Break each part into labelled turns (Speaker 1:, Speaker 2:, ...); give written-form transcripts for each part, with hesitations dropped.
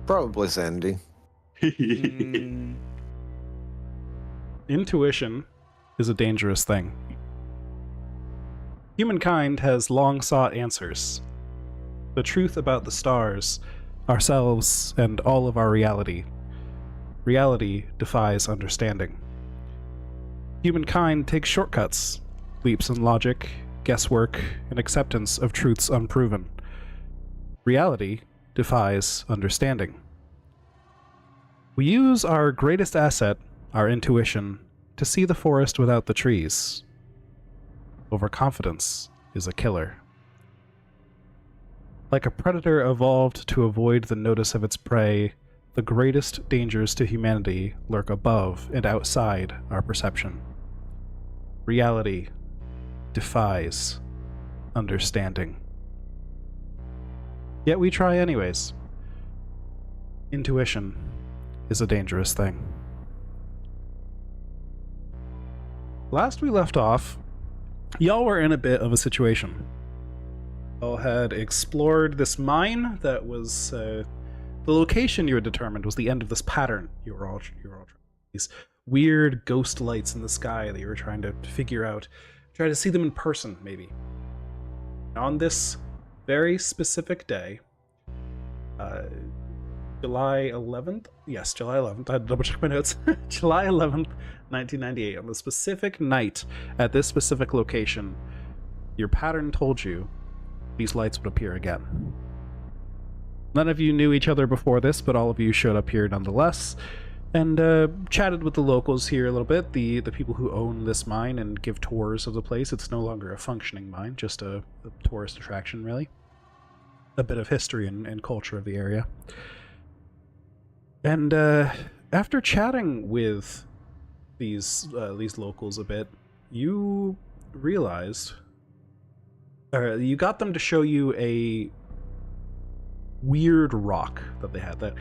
Speaker 1: Probably Sandy.
Speaker 2: Mm. Intuition is a dangerous thing. Humankind has long sought answers. The truth about the stars, ourselves, and all of our reality. Reality defies understanding. Humankind takes shortcuts, leaps in logic, guesswork, and acceptance of truths unproven. Reality defies understanding. We use our greatest asset, our intuition, to see the forest without the trees. Overconfidence is a killer. Like a predator evolved to avoid the notice of its prey, the greatest dangers to humanity lurk above and outside our perception. Reality defies understanding. Yet we try anyways. Intuition is a dangerous thing. Last we left off, y'all were in a bit of a situation. Y'all had explored this mine that was the location you had determined was the end of this pattern. You were all these weird ghost lights in the sky that you were trying to figure out, try to see them in person maybe. On this very specific day, July 11th? Yes, July 11th. I had to double check my notes. July 11th, 1998. On the specific night at this specific location, your pattern told you these lights would appear again. None of you knew each other before this, but all of you showed up here nonetheless, and chatted with the locals here a little bit, the people who own this mine and give tours of the place. It's no longer a functioning mine, just a tourist attraction, really. A bit of history and culture of the area. And after chatting with these locals a bit, you realized, you got them to show you a weird rock that they had, that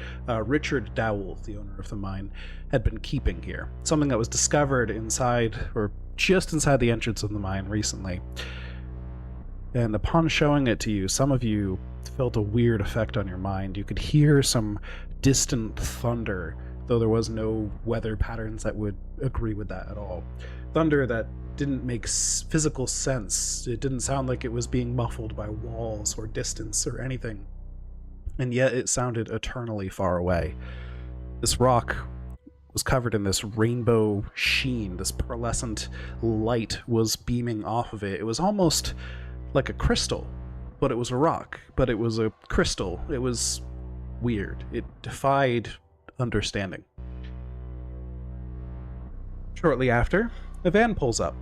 Speaker 2: Richard Dowell, the owner of the mine, had been keeping here. Something that was discovered inside, or just inside the entrance of the mine recently. And upon showing it to you, some of you felt a weird effect on your mind. You could hear some distant thunder, though there was no weather patterns that would agree with that at all. Thunder that didn't make physical sense. It didn't sound like it was being muffled by walls or distance or anything. And yet it sounded eternally far away. This rock was covered in this rainbow sheen. This pearlescent light was beaming off of it. It was almost like a crystal, but it was a rock. But it was a crystal. It was weird. It defied understanding. Shortly after, a van pulls up.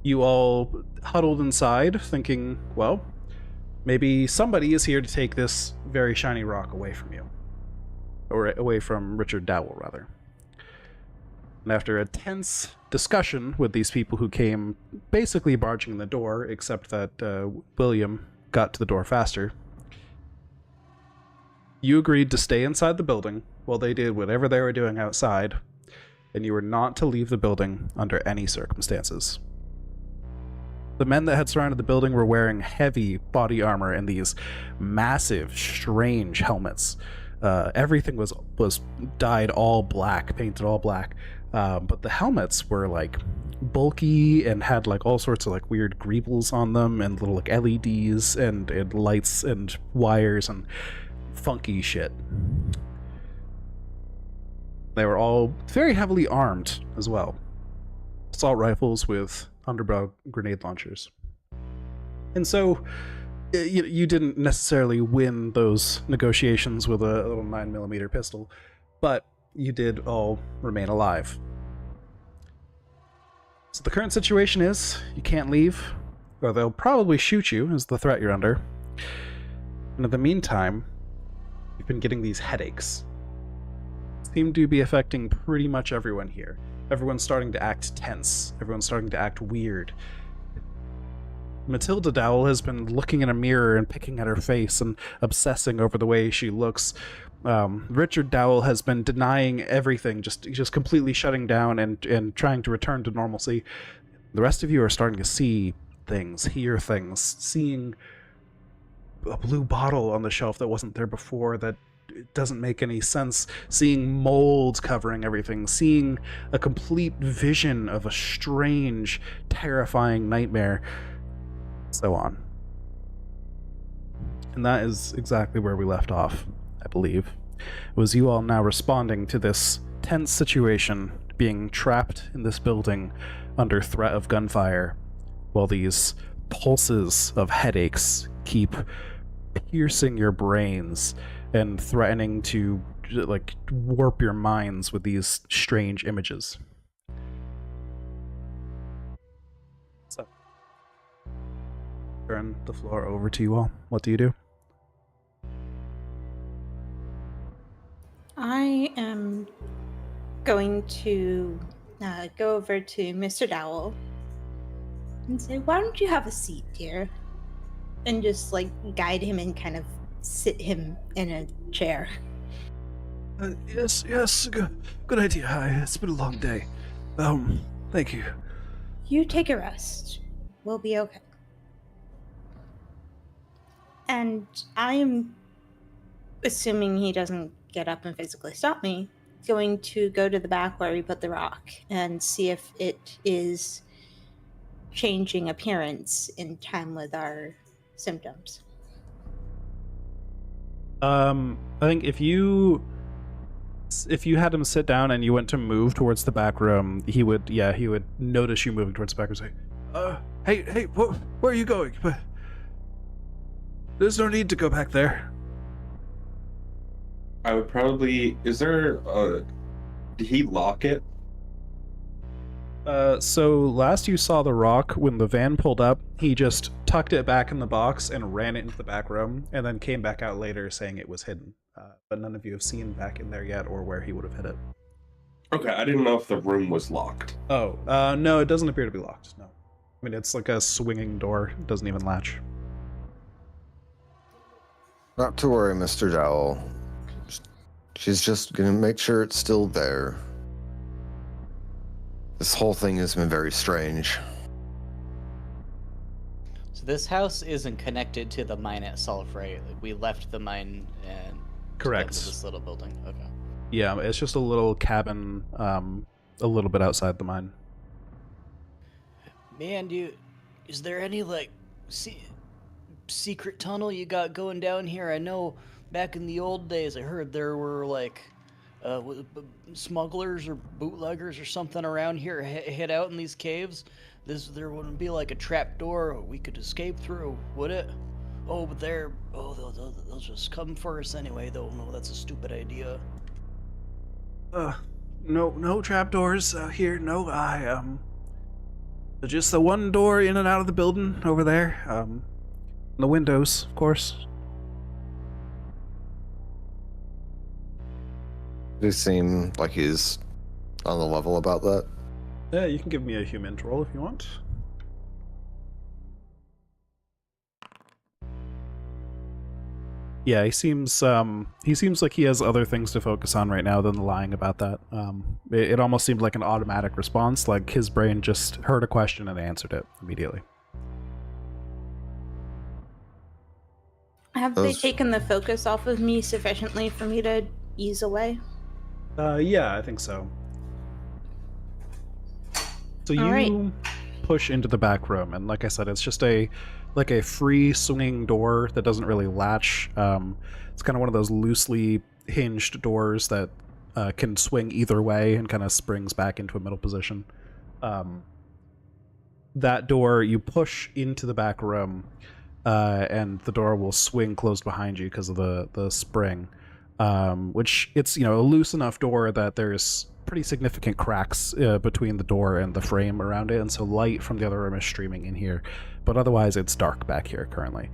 Speaker 2: You all huddled inside, thinking, well, maybe somebody is here to take this very shiny rock away from you. Or away from Richard Dowell, rather. And after a tense discussion with these people who came basically barging in the door, except that William got to the door faster, you agreed to stay inside the building while they did whatever they were doing outside, and you were not to leave the building under any circumstances. The men that had surrounded the building were wearing heavy body armor and these massive, strange helmets. Everything was dyed all black, painted all black, but the helmets were like bulky and had like all sorts of like weird greebles on them and little like LEDs and lights and wires and funky shit. They were all very heavily armed as well. Assault rifles with underbarrel grenade launchers. And so you didn't necessarily win those negotiations with a little 9mm pistol, but you did all remain alive. So the current situation is you can't leave, or they'll probably shoot you is the threat you're under. And in the meantime, you've been getting these headaches. Seem to be affecting pretty much everyone here. Everyone's starting to act tense. Everyone's starting to act weird. Matilda Dowell has been looking in a mirror and picking at her face and obsessing over the way she looks. Richard Dowell has been denying everything, just completely shutting down and trying to return to normalcy. The rest of you are starting to see things, hear things, seeing a blue bottle on the shelf that wasn't there before, that it doesn't make any sense, seeing mold covering everything, seeing a complete vision of a strange, terrifying nightmare, so on. And that is exactly where we left off, I believe. It was you all now responding to this tense situation, being trapped in this building under threat of gunfire, while these pulses of headaches keep piercing your brains and threatening to, like, warp your minds with these strange images. So, turn the floor over to you all. What do you do?
Speaker 1: I am going to go over to Mr. Dowell and say, "Why don't you have a seat, dear?" And just like guide him and kind of sit him in a chair.
Speaker 2: Yes, good idea. It's been a long day. Thank you.
Speaker 1: You take a rest. We'll be okay. And I am, assuming he doesn't get up and physically stop me, going to go to the back where we put the rock and see if it is changing appearance in time with our symptoms.
Speaker 2: I think if you had him sit down and you went to move towards the back room, he would notice you moving towards the back room and say, hey, where are you going? There's no need to go back there.
Speaker 3: I would probably, did he lock it?
Speaker 2: So last you saw the rock, when the van pulled up, he just tucked it back in the box and ran it into the back room, and then came back out later saying it was hidden. But none of you have seen back in there yet or where he would have hid it.
Speaker 3: Okay, I didn't know if the room was locked.
Speaker 2: Oh, no, it doesn't appear to be locked, no. I mean, it's like a swinging door. It doesn't even latch.
Speaker 4: Not to worry, Mr. Dowell. She's just gonna make sure it's still there. This whole thing has been very strange.
Speaker 5: So this house isn't connected to the mine itself, right? Like, we left the mine and
Speaker 2: Correct.
Speaker 5: to this little building. Okay.
Speaker 2: Yeah, it's just a little cabin, a little bit outside the mine.
Speaker 5: Man, is there any like secret tunnel you got going down here? I know back in the old days, I heard there were like smugglers or bootleggers or something around here hid out in these caves. There wouldn't be like a trap door we could escape through, would it? Oh, but they'll just come for us anyway, though. No, that's a stupid idea.
Speaker 2: No trapdoors here. No, just the one door in and out of the building over there. The windows, of course.
Speaker 4: Does he seem like he's on the level about that?
Speaker 2: Yeah, you can give me a human roll if you want. Yeah, he seems like he has other things to focus on right now than lying about that. It almost seemed like an automatic response, like his brain just heard a question and answered it immediately.
Speaker 1: Have they taken the focus off of me sufficiently for me to ease away?
Speaker 2: Yeah, I think so. So you
Speaker 1: right.
Speaker 2: push into the back room, and like I said, it's just a free swinging door that doesn't really latch. It's kind of one of those loosely hinged doors that can swing either way and kind of springs back into a middle position. That door, you push into the back room, and the door will swing closed behind you because of the spring. Which it's, a loose enough door that there's pretty significant cracks between the door and the frame around it, and so light from the other room is streaming in here, but otherwise it's dark back here currently.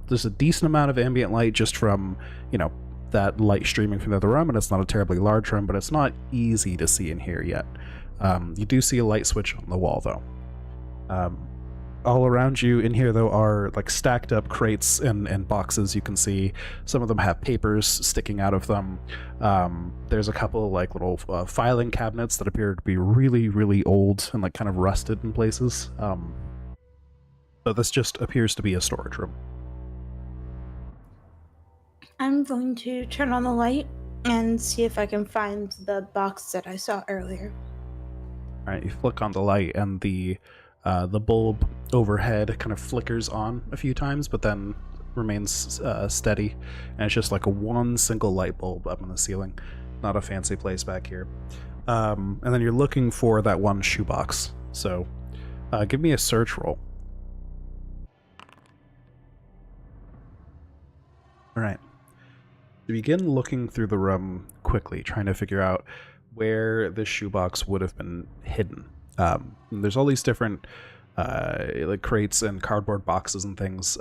Speaker 2: There's a decent amount of ambient light just from, that light streaming from the other room, and it's not a terribly large room, but it's not easy to see in here yet. You do see a light switch on the wall, though. All around you in here, though, are like stacked up crates and boxes. You can see some of them have papers sticking out of them. There's a couple of like little filing cabinets that appear to be really, really old and like kind of rusted in places. But this just appears to be a storage room.
Speaker 1: I'm going to turn on the light and see if I can find the box that I saw earlier.
Speaker 2: All right, you flick on the light, and the bulb overhead kind of flickers on a few times, but then remains steady, and it's just like one single light bulb up in the ceiling. Not a fancy place back here. And then you're looking for that one shoebox. So, give me a search roll. All right. You begin looking through the room quickly, trying to figure out where this shoebox would have been hidden. There's all these different like crates and cardboard boxes and things.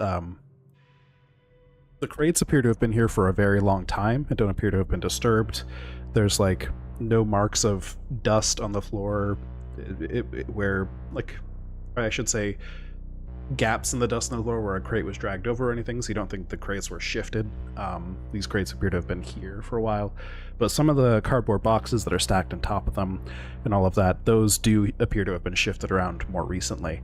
Speaker 2: The crates appear to have been here for a very long time and don't appear to have been disturbed. There's like no marks of dust on the floor where, like, I should say, gaps in the dust on the floor where a crate was dragged over or anything, so you don't think the crates were shifted. These crates appear to have been here for a while, but some of the cardboard boxes that are stacked on top of them and all of that, those do appear to have been shifted around more recently.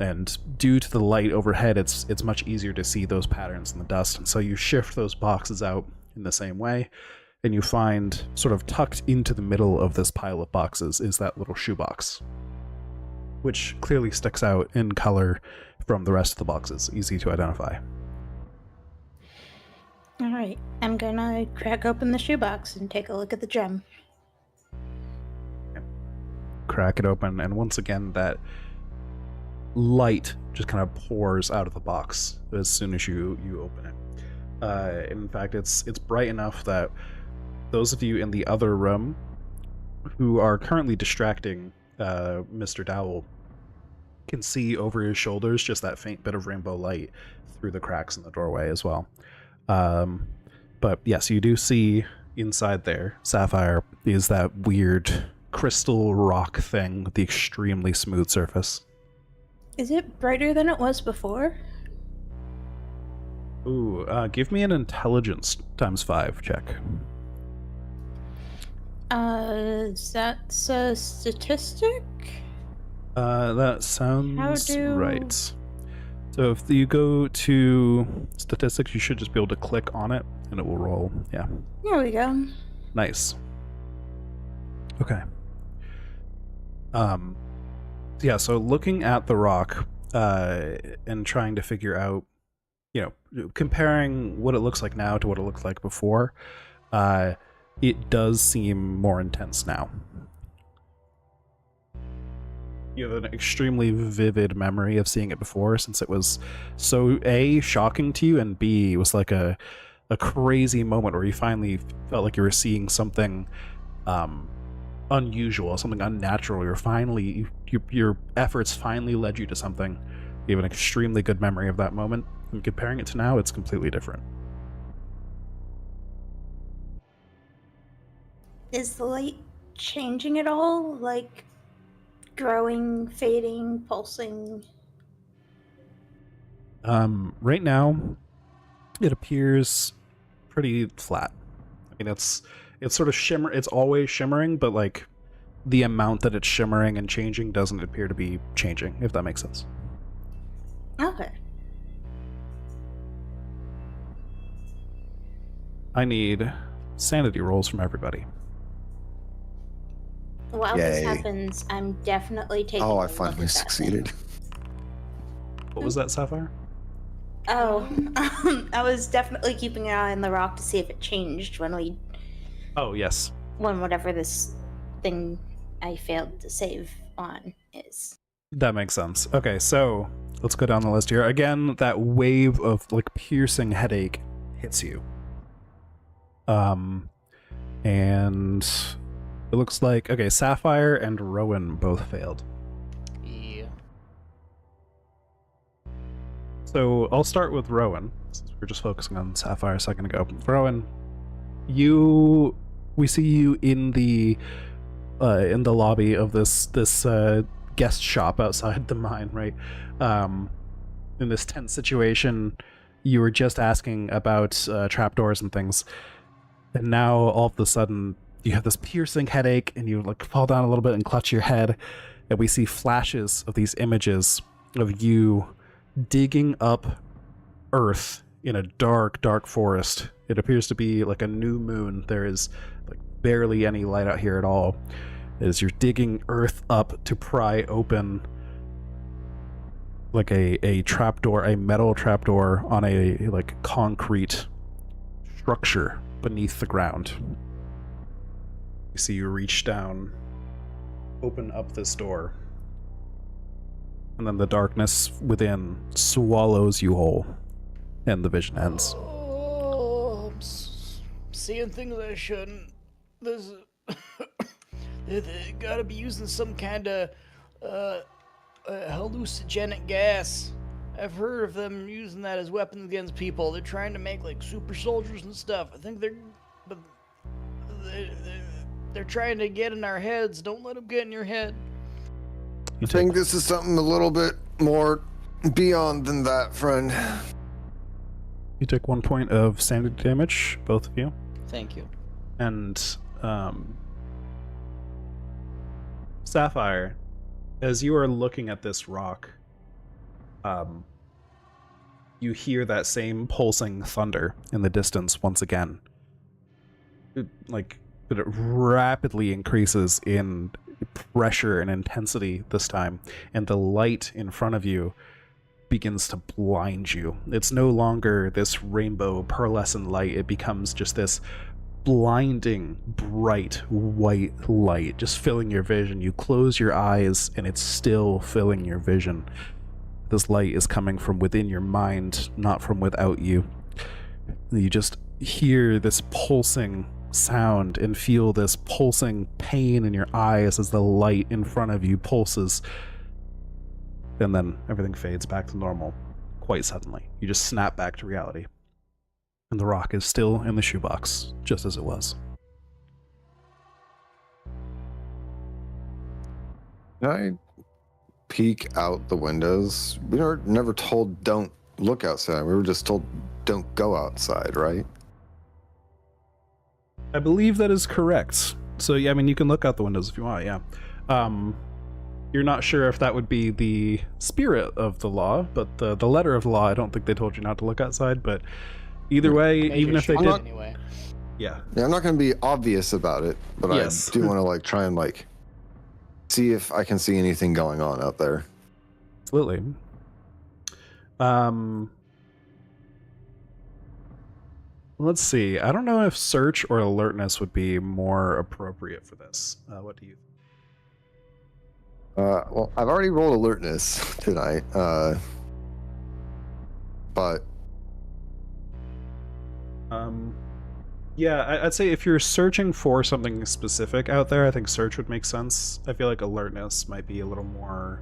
Speaker 2: And due to the light overhead, it's much easier to see those patterns in the dust, and so you shift those boxes out in the same way, and you find, sort of tucked into the middle of this pile of boxes, is that little shoebox, which clearly sticks out in color from the rest of the boxes, easy to identify.
Speaker 1: All right, I'm gonna crack open the shoebox and take a look at the gem.
Speaker 2: Crack it open, and once again, that light just kind of pours out of the box as soon as you open it. In fact, it's bright enough that those of you in the other room who are currently distracting Mr. Dowell can see over his shoulders just that faint bit of rainbow light through the cracks in the doorway as well. But yes, you do see inside there, Sapphire is that weird crystal rock thing with the extremely smooth surface.
Speaker 1: Is it brighter than it was before?
Speaker 2: Ooh, give me an intelligence ×5 check.
Speaker 1: That's a statistic?
Speaker 2: That sounds right. So if you go to statistics, you should just be able to click on it and it will roll. Yeah.
Speaker 1: There we go.
Speaker 2: Nice. Okay. Yeah, so looking at the rock and trying to figure out, comparing what it looks like now to what it looked like before, it does seem more intense now. You have an extremely vivid memory of seeing it before, since it was so A, shocking to you, and B, it was like a crazy moment where you finally felt like you were seeing something unusual, something unnatural. Your efforts finally led you to something. You have an extremely good memory of that moment, and comparing it to now, it's completely different.
Speaker 1: Is the light changing at all? Like growing, fading, pulsing?
Speaker 2: Right now, it appears pretty flat. I mean, it's sort of shimmer. It's always shimmering, but like the amount that it's shimmering and changing doesn't appear to be changing, if that makes sense.
Speaker 1: Okay.
Speaker 2: I need sanity rolls from everybody.
Speaker 1: While
Speaker 4: Yay.
Speaker 1: this happens, I'm definitely taking
Speaker 4: Oh,
Speaker 1: a
Speaker 4: I
Speaker 1: look
Speaker 4: finally
Speaker 1: at that
Speaker 4: succeeded.
Speaker 2: What was that, Sapphire?
Speaker 1: Oh, I was definitely keeping an eye on the rock to see if it changed when
Speaker 2: Oh, yes.
Speaker 1: whatever this thing I failed to save on is.
Speaker 2: That makes sense. Okay, so let's go down the list here. Again, that wave of like piercing headache hits you. And it looks like, okay, Sapphire and Rowan both failed.
Speaker 5: Yeah.
Speaker 2: So I'll start with Rowan, since we're just focusing on Sapphire a second ago. Rowan, we see you in the lobby of this guest shop outside the mine, right? In this tense situation, you were just asking about trapdoors and things, and now all of a sudden you have this piercing headache, and you like fall down a little bit and clutch your head, and we see flashes of these images of you digging up earth in a dark, dark forest. It appears to be like a new moon. There is like barely any light out here at all. As you're digging earth up to pry open like a trapdoor, a metal trapdoor on a like concrete structure beneath the ground. You see you reach down, open up this door, and then the darkness within swallows you whole, and the vision ends.
Speaker 5: Oh, seeing things I shouldn't. This they gotta be using some kind of hallucinogenic gas. I've heard of them using that as weapons against people. They're trying to make like super soldiers and stuff. I think they're trying to get in our heads. Don't let them get in your head.
Speaker 4: I think this is something a little bit more beyond than that, friend.
Speaker 2: You take 1 point of sanity damage, both of you.
Speaker 5: Thank you.
Speaker 2: And Sapphire, as you are looking at this rock, you hear that same pulsing thunder in the distance once again. But it rapidly increases in pressure and intensity this time, and the light in front of you begins to blind you. It's no longer this rainbow pearlescent light. It becomes just this blinding, bright, white light, just filling your vision. You close your eyes, and it's still filling your vision. This light is coming from within your mind, not from without you. You just hear this pulsing sound and feel this pulsing pain in your eyes as the light in front of you pulses. And then everything fades back to normal quite suddenly. You just snap back to reality. And the rock is still in the shoebox, just as it was.
Speaker 4: Can I peek out the windows? We were never told don't look outside. We were just told don't go outside, right?
Speaker 2: I believe that is correct. So, yeah, I mean, you can look out the windows if you want, yeah. You're not sure if that would be the spirit of the law, but the letter of the law, I don't think they told you not to look outside, but either way,
Speaker 5: Maybe
Speaker 2: even if they
Speaker 5: should
Speaker 2: did...
Speaker 5: anyway.
Speaker 2: Yeah.
Speaker 4: Yeah, I'm not going to be obvious about it, but
Speaker 2: Yes.
Speaker 4: I do want to try and see if I can see anything going on out there.
Speaker 2: Absolutely. Let's see. I don't know if search or alertness would be more appropriate for this. What do you think?
Speaker 4: Well, I've already rolled alertness tonight, but
Speaker 2: yeah, I'd say if you're searching for something specific out there, I think search would make sense. I feel like alertness might be a little more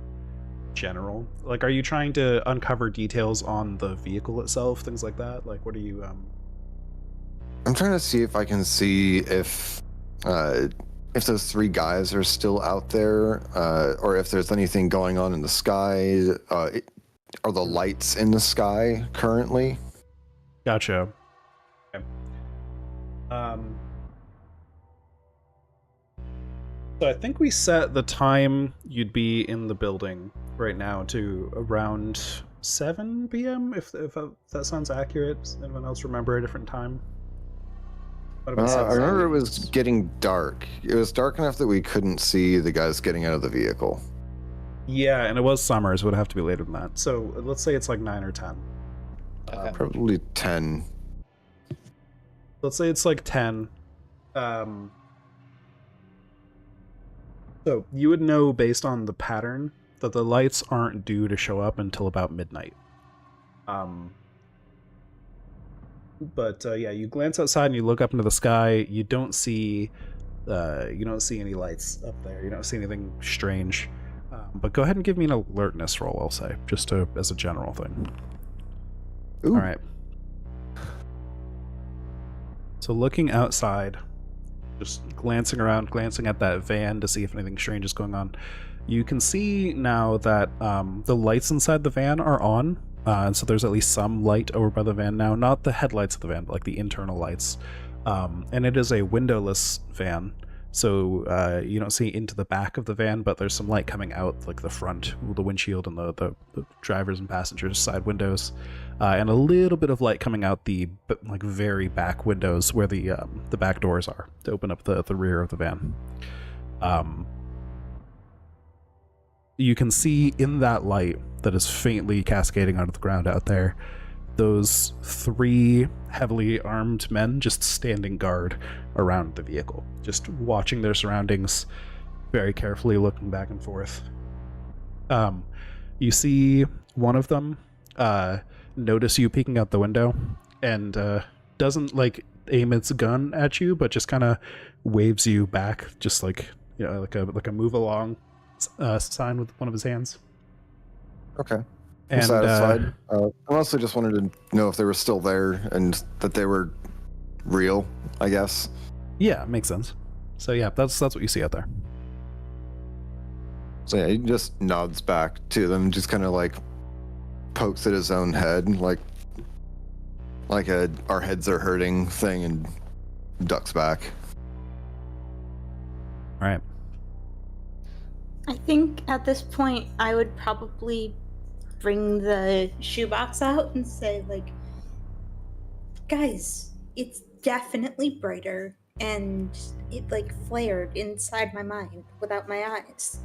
Speaker 2: general. Are you trying to uncover details on the vehicle itself, things like that? What are you
Speaker 4: I'm trying to see if I can see if those three guys are still out there, or if there's anything going on in the sky. Are the lights in the sky currently?
Speaker 2: Gotcha. Okay. So I think we set the time you'd be in the building right now to around 7 p.m. If that sounds accurate. Does anyone else remember a different time?
Speaker 4: I remember it was getting dark. It was dark enough that we couldn't see the guys getting out of the vehicle.
Speaker 2: Yeah, and it was summer, so it would have to be later than that. So let's say it's 9 or 10.
Speaker 5: Okay.
Speaker 4: Probably 10.
Speaker 2: Let's say it's 10. So you would know based on the pattern that the lights aren't due to show up until about midnight. But yeah, you glance outside and you look up into the sky. You don't see any lights up there. You don't see anything strange. But go ahead and give me an alertness roll, I'll say, just as a general thing.
Speaker 4: Ooh.
Speaker 2: All right. So looking outside, just glancing around, glancing at that van to see if anything strange is going on, you can see now that the lights inside the van are on. And so there's at least some light over by the van now. Not the headlights of the van, but the internal lights. And it is a windowless van. So you don't see into the back of the van, but there's some light coming out, like the front, the windshield, and the drivers and passengers' side windows, and a little bit of light coming out the like very back windows where the back doors are to open up the rear of the van. You can see in that light that is faintly cascading out of the ground out there, those 3 heavily armed men just standing guard around the vehicle, just watching their surroundings, very carefully looking back and forth. You see one of them notice you peeking out the window and doesn't like aim its gun at you, but just kind of waves you back, just like, you know, like a move along sign with one of his hands.
Speaker 4: Okay.
Speaker 2: And
Speaker 4: I'm satisfied. I mostly just wanted to know if they were still there and that they were real, I guess.
Speaker 2: yeah, makes sense. So yeah, that's what you see out there.
Speaker 4: So yeah, he just nods back to them, just kind of like pokes at his own head, like a "our heads are hurting" thing, and ducks back.
Speaker 2: All right.
Speaker 1: I think at this point I would probably bring the shoebox out and say, like, guys, it's definitely brighter, and it like flared inside my mind without my eyes.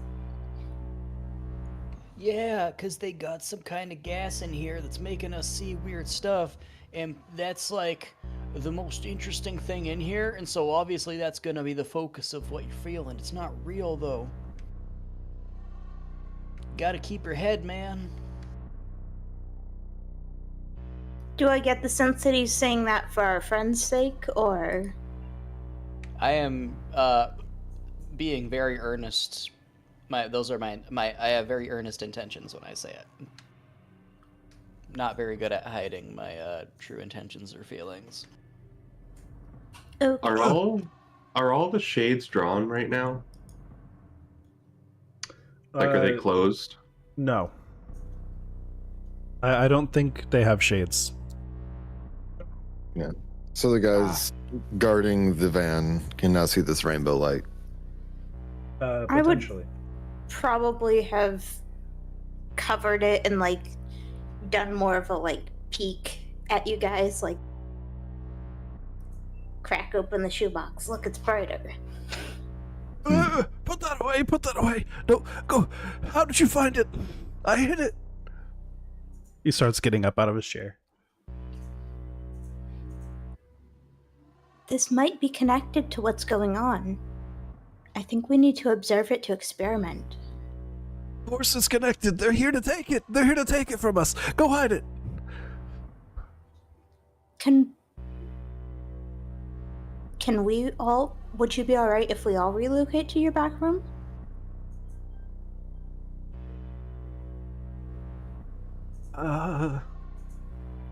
Speaker 5: Yeah, because they got some kind of gas in here that's making us see weird stuff, and that's like the most interesting thing in here, and so obviously that's going to be the focus of what you're feeling. It's not real, though. Gotta keep your head, man.
Speaker 1: Do I get the sense that he's saying that for our friend's sake, or?
Speaker 5: I am being very earnest. I have very earnest intentions when I say it. Not very good at hiding my true intentions or feelings.
Speaker 1: Okay.
Speaker 3: Are all the shades drawn right now? Like, are they closed?
Speaker 2: No. I don't think they have shades.
Speaker 4: Yeah. So the guys guarding the van can now see this rainbow light.
Speaker 1: I would probably have covered it and like done more of a like peek at you guys, like crack open the shoebox. Look, it's brighter.
Speaker 2: Put that away! Put that away! No, go! How did you find it? I hid it! He starts getting up out of his chair.
Speaker 1: This might be connected to what's going on. I think we need to observe it to experiment.
Speaker 2: Of course it's connected. They're here to take it. They're here to take it from us. Go hide it.
Speaker 1: Can we all... Would you be alright if we all relocate to your back room?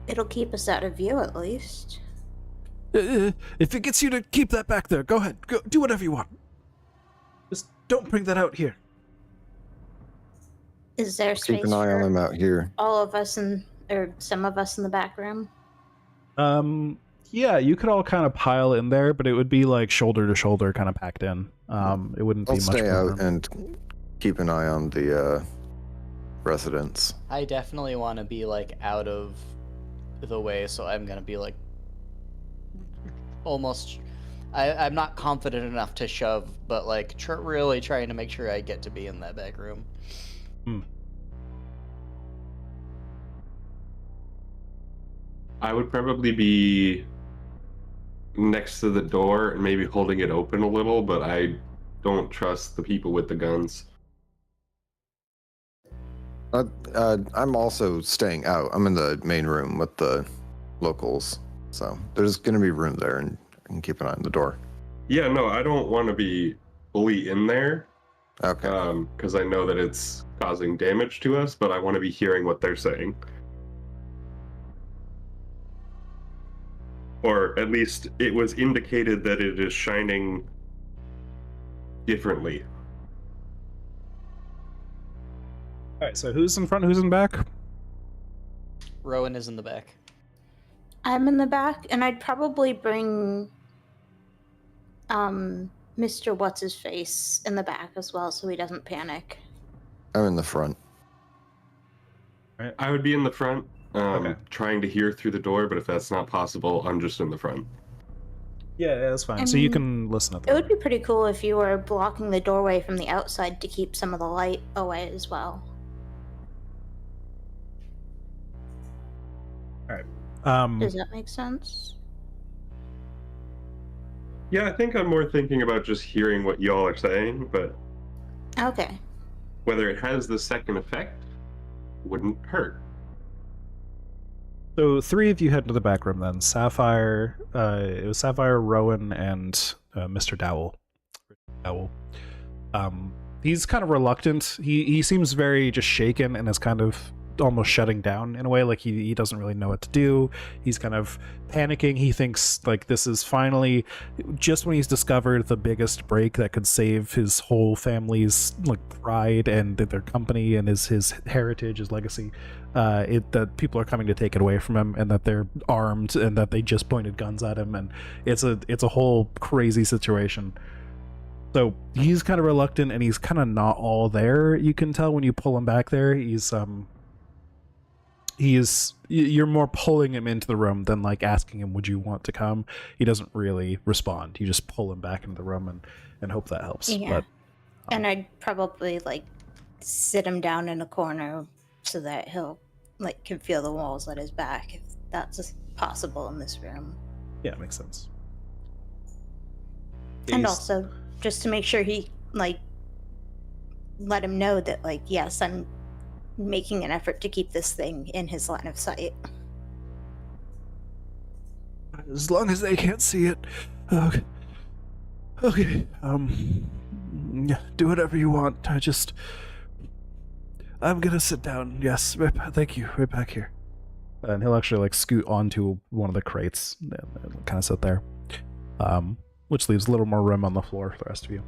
Speaker 1: It'll keep us out of view, at least.
Speaker 2: If it gets you to keep that back there, go ahead. Go do whatever you want. Just don't bring that out here.
Speaker 1: Is there space
Speaker 4: Keep an eye on
Speaker 1: for
Speaker 4: them out here.
Speaker 1: all of us or some of us in the back room?
Speaker 2: Yeah, you could all kind of pile in there, but it would be like shoulder to shoulder, kind of packed in. It wouldn't be
Speaker 4: I'll
Speaker 2: much
Speaker 4: stay
Speaker 2: more
Speaker 4: out
Speaker 2: room.
Speaker 4: and keep an eye on the residents.
Speaker 5: I definitely want to be like out of the way, so I'm gonna be like almost. I'm not confident enough to shove, but like really trying to make sure I get to be in that back room.
Speaker 3: I would probably be next to the door and maybe holding it open a little, but I don't trust the people with the guns.
Speaker 4: I'm also staying out. I'm in the main room with the locals, so there's going to be room there, and I can keep an eye on the door.
Speaker 3: Yeah, no, I don't want to be fully in there.
Speaker 4: Okay.
Speaker 3: Because I know that it's causing damage to us, but I want to be hearing what they're saying. Or at least it was indicated that it is shining differently.
Speaker 2: Alright, so who's in front, who's in back?
Speaker 5: Rowan is in the back.
Speaker 1: I'm in the back, and I'd probably bring Mr. What's His Face in the back as well, so he doesn't panic.
Speaker 4: I'm in the front.
Speaker 3: I would be in the front,
Speaker 2: Okay.
Speaker 3: trying to hear through the door, but if that's not possible, I'm just in the front.
Speaker 2: Yeah, that's fine.
Speaker 1: I
Speaker 2: So you
Speaker 1: mean,
Speaker 2: can listen at the
Speaker 1: It would be pretty cool if you were blocking the doorway from the outside to keep some of the light away as well. Does that make sense?
Speaker 3: Yeah, I think I'm more thinking about just hearing what y'all are saying, but
Speaker 1: Okay.
Speaker 3: whether it has the second effect wouldn't hurt.
Speaker 2: So 3 of you head into the back room then. Sapphire, it was Sapphire, Rowan, and Mr. Dowell. He's kind of reluctant. He seems very just shaken and is kind of almost shutting down in a way, like he doesn't really know what to do. He's kind of panicking. He thinks like this is finally just when he's discovered the biggest break that could save his whole family's like pride and their company and his heritage, his legacy, that people are coming to take it away from him, and that they're armed and that they just pointed guns at him, and it's a whole crazy situation. So he's kind of reluctant, and he's kind of not all there. You can tell when you pull him back there. You're more pulling him into the room than like asking him, would you want to come? He doesn't really respond. You just pull him back into the room and hope that helps.
Speaker 1: Yeah.
Speaker 2: But,
Speaker 1: And I'd probably like sit him down in a corner so that he'll like can feel the walls at his back, if that's possible in this room.
Speaker 2: yeah, it makes sense.
Speaker 1: And
Speaker 2: He's-
Speaker 1: also just to make sure he like let him know that like, yes, I'm making an effort to keep this thing in his line of sight.
Speaker 2: As long as they can't see it. Okay. Okay. Yeah, do whatever you want. I'm gonna sit down. Yes, thank you. Right back here. And he'll actually like scoot onto one of the crates and kind of sit there, which leaves a little more room on the floor for the rest of you.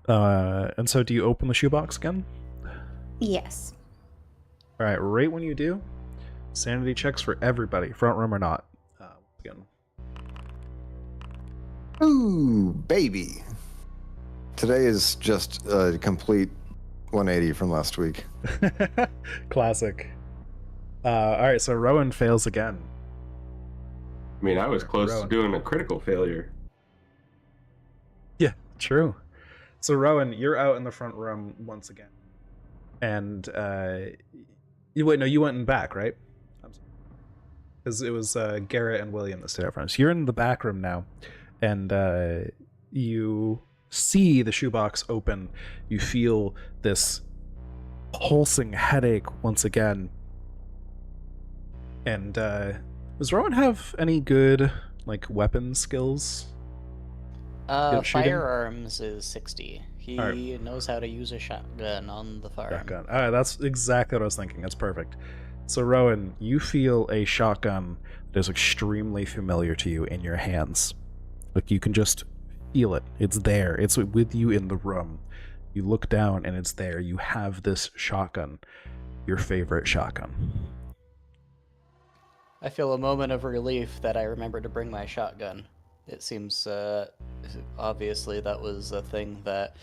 Speaker 2: And so, do you open the shoebox again?
Speaker 1: Yes.
Speaker 2: All right. Right when you do, sanity checks for everybody, front room or not. Again.
Speaker 4: Ooh, baby. Today is just a complete 180 from last week.
Speaker 2: Classic. All right, so Rowan fails again.
Speaker 3: I mean, I was close
Speaker 2: Rowan.
Speaker 3: to doing a critical failure.
Speaker 2: Yeah, true. So Rowan, you're out in the front room once again, and you went in back, right? Because it was Garrett and William that stayed out front. So you're in the back room now, and you see the shoebox open. You feel this pulsing headache once again. And does Rowan have any good like weapon skills? Good shooting?
Speaker 5: Firearms is 60. He
Speaker 2: Alright.
Speaker 5: knows how to use a shotgun on the farm.
Speaker 2: Shotgun. All right, that's exactly what I was thinking. That's perfect. So Rowan, you feel a shotgun that is extremely familiar to you in your hands. Like you can just feel it. It's there. It's with you in the room. You look down and it's there. You have this shotgun, your favorite shotgun.
Speaker 5: I feel a moment of relief that I remember to bring my shotgun. It seems obviously that was a thing that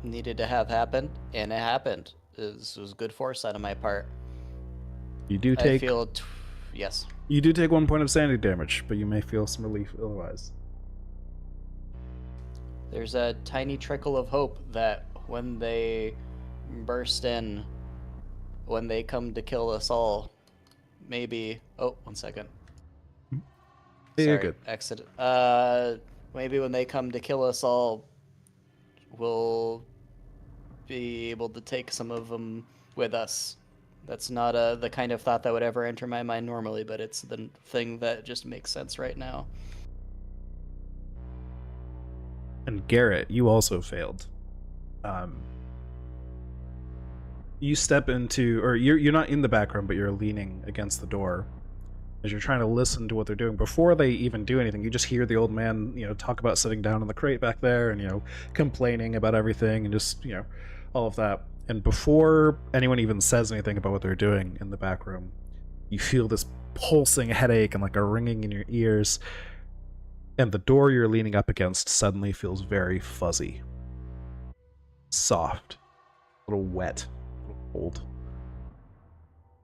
Speaker 5: needed to have happened, and it happened. It was good foresight on my part.
Speaker 2: You do take
Speaker 5: yes.
Speaker 2: You do take 1 point of sanity damage, but you may feel some relief otherwise.
Speaker 5: There's a tiny trickle of hope that when they burst in, when they come to kill us all, maybe. Oh, 1 second.
Speaker 2: Yeah, you're
Speaker 5: Sorry,
Speaker 2: good.
Speaker 5: accident. Maybe when they come to kill us all, we'll be able to take some of them with us. That's not the kind of thought that would ever enter my mind normally, but it's the thing that just makes sense right now.
Speaker 2: And Garrett, you also failed. You step into, or you're not in the back room, but you're leaning against the door as you're trying to listen to what they're doing. Before they even do anything, you just hear the old man, talk about sitting down in the crate back there and, complaining about everything and just, all of that. And before anyone even says anything about what they're doing in the back room, you feel this pulsing headache and like a ringing in your ears. And the door you're leaning up against suddenly feels very fuzzy, soft, a little wet, a little cold.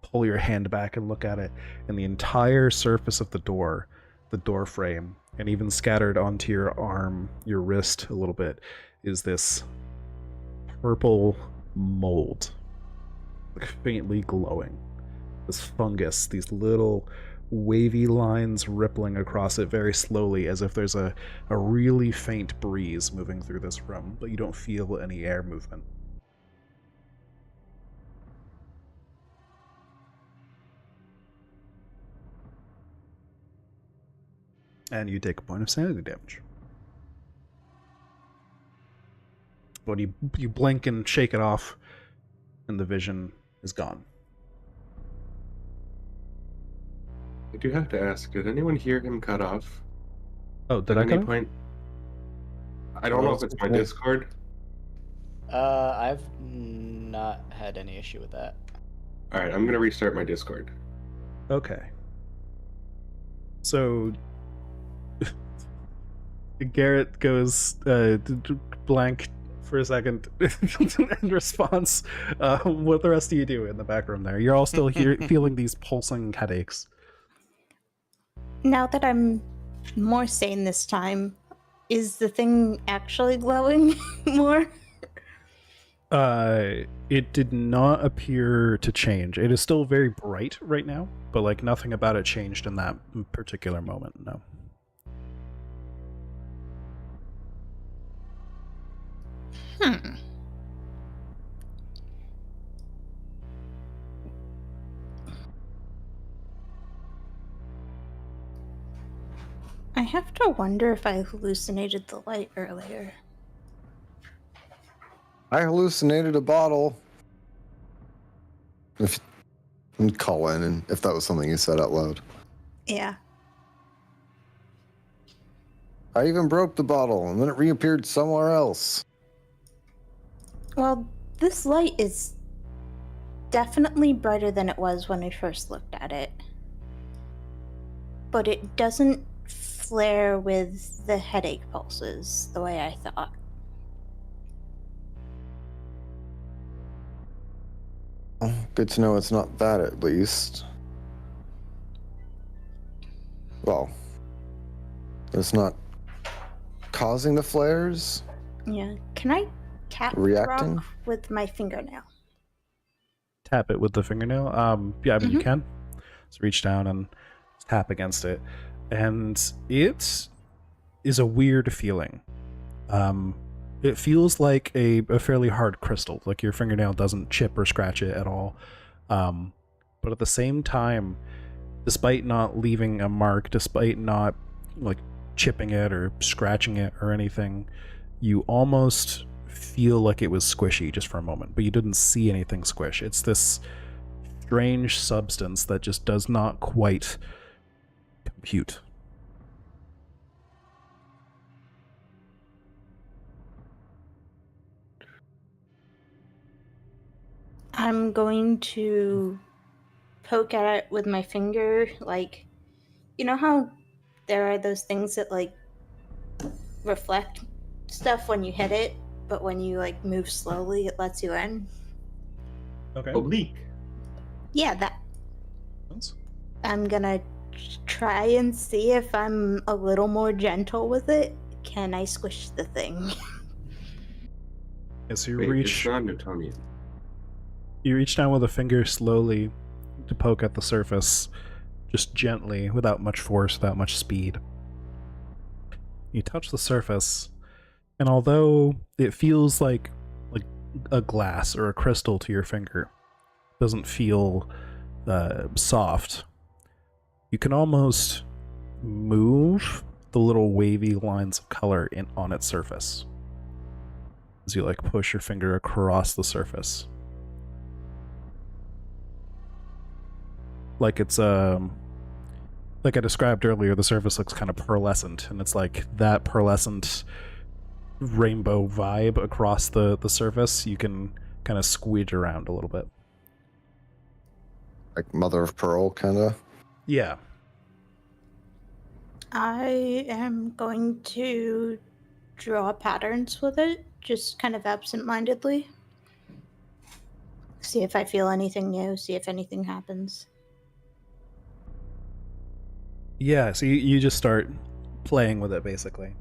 Speaker 2: Pull your hand back and look at it, and the entire surface of the door frame, and even scattered onto your arm, your wrist a little bit, is this purple mold, like faintly glowing. This fungus, these little wavy lines rippling across it very slowly, as if there's a really faint breeze moving through this room, but you don't feel any air movement. And you take a point of sanity damage. But you blink and shake it off, and the vision is gone.
Speaker 3: I do have to ask, did anyone hear him cut off?
Speaker 2: Oh, did
Speaker 3: At
Speaker 2: I cut
Speaker 3: any
Speaker 2: off?
Speaker 3: point? I don't know if it's my Discord.
Speaker 5: I've not had any issue with that.
Speaker 3: Alright, I'm gonna restart my Discord.
Speaker 2: Okay. So Garrett goes blank for a second in response. What the rest of you do in the back room there? You're all still here feeling these pulsing headaches.
Speaker 1: Now that I'm more sane this time, is the thing actually glowing more?
Speaker 2: It did not appear to change. It is still very bright right now, but like nothing about it changed in that particular moment, no.
Speaker 1: I have to wonder if I hallucinated the light earlier.
Speaker 4: I hallucinated a bottle. If you'd call in, and if that was something you said out loud.
Speaker 1: Yeah.
Speaker 4: I even broke the bottle, and then it reappeared somewhere else.
Speaker 1: Well, this light is definitely brighter than it was when I first looked at it. But it doesn't flare with the headache pulses the way I thought.
Speaker 4: Well, good to know it's not that, at least. Well, it's not causing the flares?
Speaker 1: Yeah. Can I tap the
Speaker 4: Reacting?
Speaker 1: rock with my fingernail?
Speaker 2: Tap it with the fingernail? Yeah, I mean, you can. So reach down and tap against it. And it is a weird feeling. It feels like a fairly hard crystal. Like your fingernail doesn't chip or scratch it at all. But at the same time, despite not leaving a mark, despite not like chipping it or scratching it or anything, you almost feel like it was squishy just for a moment, but you didn't see anything squish. It's this strange substance that just does not quite compute.
Speaker 1: I'm going to poke at it with my finger, like, you know how there are those things that like reflect stuff when you hit it, but when you like move slowly it lets you in?
Speaker 2: Okay.
Speaker 3: Oblique.
Speaker 1: Yeah, that. I'm gonna try and see if I'm a little more gentle with it. Can I squish the thing?
Speaker 2: As you
Speaker 3: Wait,
Speaker 2: reach,
Speaker 3: it's not Newtonian.
Speaker 2: you reach down with a finger slowly to poke at the surface, just gently, without much force, without much speed. You touch the surface, and although it feels like a glass or a crystal to your finger, it doesn't feel soft. You can almost move the little wavy lines of color on its surface as you like push your finger across the surface. Like it's like I described earlier, the surface looks kind of pearlescent, and it's like that pearlescent rainbow vibe across the surface. You can kind of squidge around a little bit.
Speaker 4: Like mother of pearl, kind of?
Speaker 2: Yeah.
Speaker 1: I am going to draw patterns with it, just kind of absent-mindedly. See if I feel anything new, see if anything happens.
Speaker 2: Yeah, so you just start playing with it basically.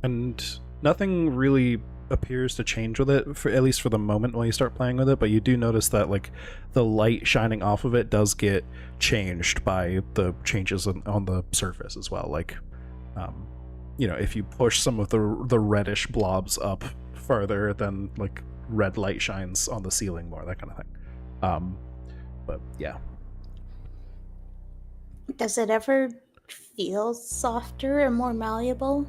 Speaker 2: And nothing really appears to change with it, for at least for the moment while you start playing with it, but you do notice that like the light shining off of it does get changed by the changes on the surface as well. Like if you push some of the reddish blobs up further, then like red light shines on the ceiling more, that kind of thing. But yeah.
Speaker 1: Does it ever feel softer and more malleable?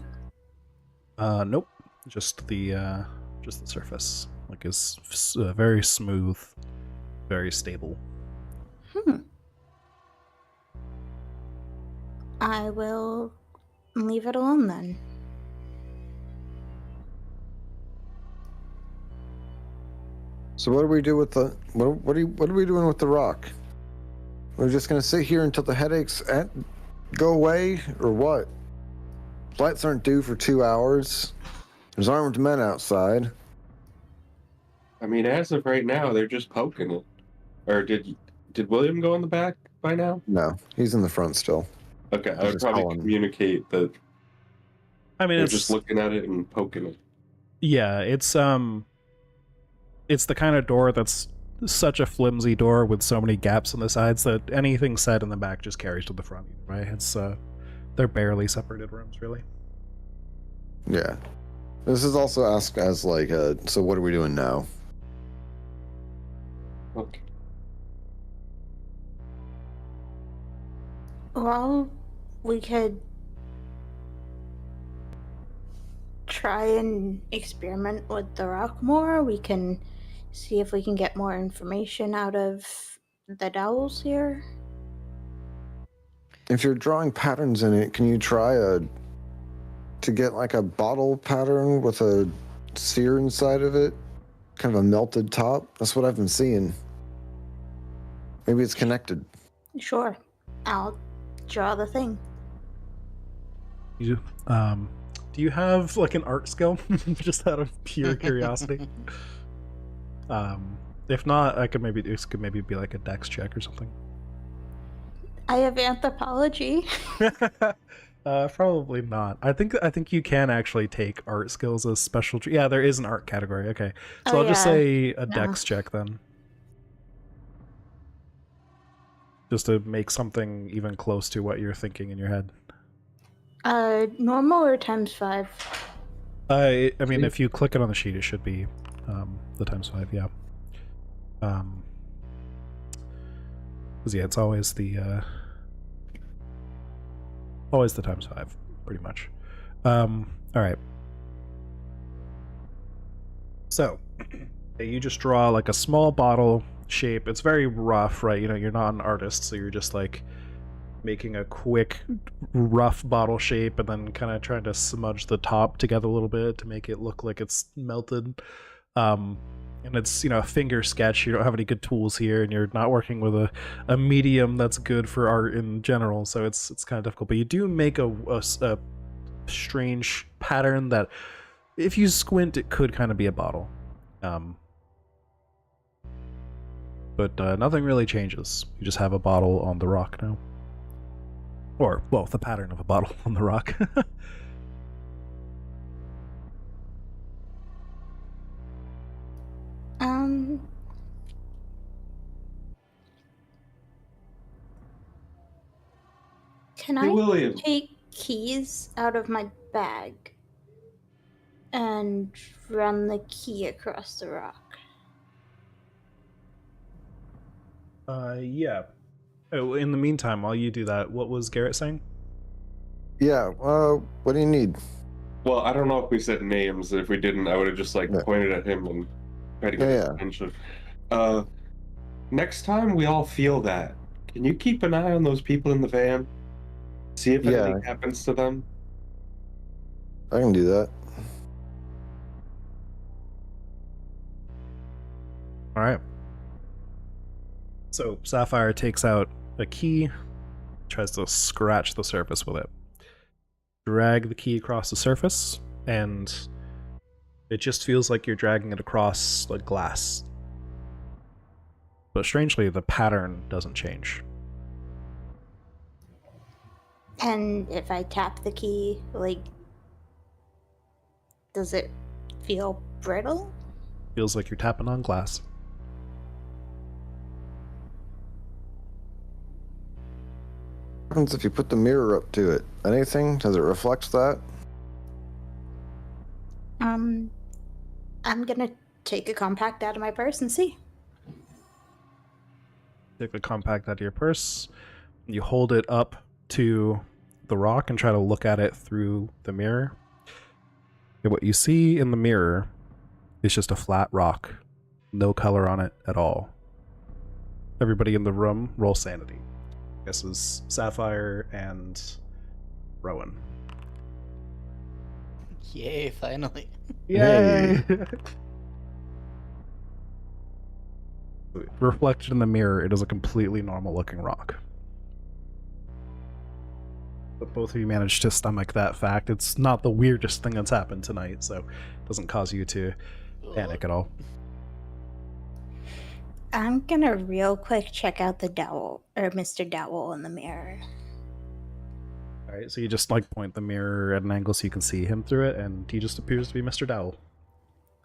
Speaker 2: Nope. Just the surface. Like is very smooth, very stable.
Speaker 1: I will leave it alone then.
Speaker 4: So what do we do with the what are we doing with the rock? We're just gonna sit here until the headaches go away, or what? Flights aren't due for 2 hours. There's armed men outside.
Speaker 3: I mean, as of right now, they're just poking it. Or did William go in the back by now?
Speaker 4: No, he's in the front still.
Speaker 3: Okay, I would
Speaker 4: just
Speaker 3: probably
Speaker 4: calling him.
Speaker 3: communicate that
Speaker 2: I mean,
Speaker 3: they're
Speaker 2: it's
Speaker 3: just looking at it and poking it.
Speaker 2: Yeah, it's the kind of door that's such a flimsy door with so many gaps on the sides that anything said in the back just carries to the front, right? It's they're barely separated rooms, really.
Speaker 4: Yeah. This is also asked as like, so what are we doing now?
Speaker 3: Okay.
Speaker 1: Well, we could try and experiment with the rock more. We can see if we can get more information out of the dowels here.
Speaker 4: If you're drawing patterns in it, can you try to get like a bottle pattern with a sear inside of it? Kind of a melted top? That's what I've been seeing. Maybe it's connected.
Speaker 1: Sure. I'll draw the thing.
Speaker 2: Do you have like an art skill, just out of pure curiosity? If not, this could maybe be like a dex check or something.
Speaker 1: I have anthropology.
Speaker 2: Probably not. I think you can actually take art skills as special. Yeah, there is an art category. Okay, so I'll just say a dex check then, just to make something even close to what you're thinking in your head.
Speaker 1: Normal or ×5?
Speaker 2: I mean, if you click it on the sheet, it should be the ×5. Yeah. Because yeah, it's always the ×5, pretty much. All right. So you just draw like a small bottle shape. It's very rough, right? You're not an artist, so you're just like making a quick rough bottle shape and then kind of trying to smudge the top together a little bit to make it look like it's melted. And it's a finger sketch. You don't have any good tools here, and you're not working with a medium that's good for art in general, so it's kind of difficult. But you do make a strange pattern that, if you squint, it could kind of be a bottle. But nothing really changes. You just have a bottle on the rock now. Or, well, the pattern of a bottle on the rock.
Speaker 1: Can
Speaker 3: Hey,
Speaker 1: I
Speaker 3: William.
Speaker 1: take keys out of my bag and run the key across the rock?
Speaker 2: Yeah. Oh, in the meantime, while you do that, what was Garrett saying?
Speaker 4: Yeah, what do you need?
Speaker 3: Well, I don't know if we said names. If we didn't, I would have just like
Speaker 4: Yeah.
Speaker 3: pointed at him and tried to get his attention. Next time we all feel that, can you keep an eye on those people in the van? See if anything happens to them?
Speaker 4: I can do that.
Speaker 2: All right. So Sapphire takes out a key, tries to scratch the surface with it. Drag the key across the surface, and it just feels like you're dragging it across like glass. But strangely, the pattern doesn't change.
Speaker 1: And if I tap the key, like, does it feel brittle?
Speaker 2: Feels like you're tapping on glass.
Speaker 4: What happens if you put the mirror up to it? Anything? Does it reflect that?
Speaker 1: I'm gonna take a compact out of my purse and see.
Speaker 2: Take the compact out of your purse. You hold it up to the rock and try to look at it through the mirror. And what you see in the mirror is just a flat rock. No color on it at all. Everybody in the room, roll sanity. This is Sapphire and Rowan.
Speaker 5: Yay, finally.
Speaker 2: Yay! Reflected in the mirror, it is a completely normal looking rock. But both of you managed to stomach that fact. It's not the weirdest thing that's happened tonight, so it doesn't cause you to panic at all.
Speaker 1: I'm gonna real quick check out the dowel, or Mr. Dowell in the mirror.
Speaker 2: Alright, so you just like point the mirror at an angle so you can see him through it, and he just appears to be Mr. Dowell.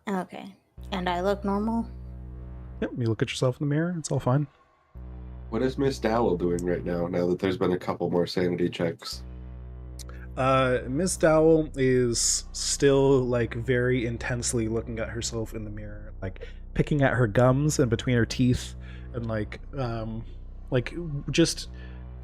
Speaker 1: Okay. And I look normal?
Speaker 2: Yep, you look at yourself in the mirror, it's all fine.
Speaker 3: What is Miss Dowell doing right now that there's been a couple more sanity checks?
Speaker 2: Miss Dowell is still, like, very intensely looking at herself in the mirror, like, picking at her gums and between her teeth, and, just,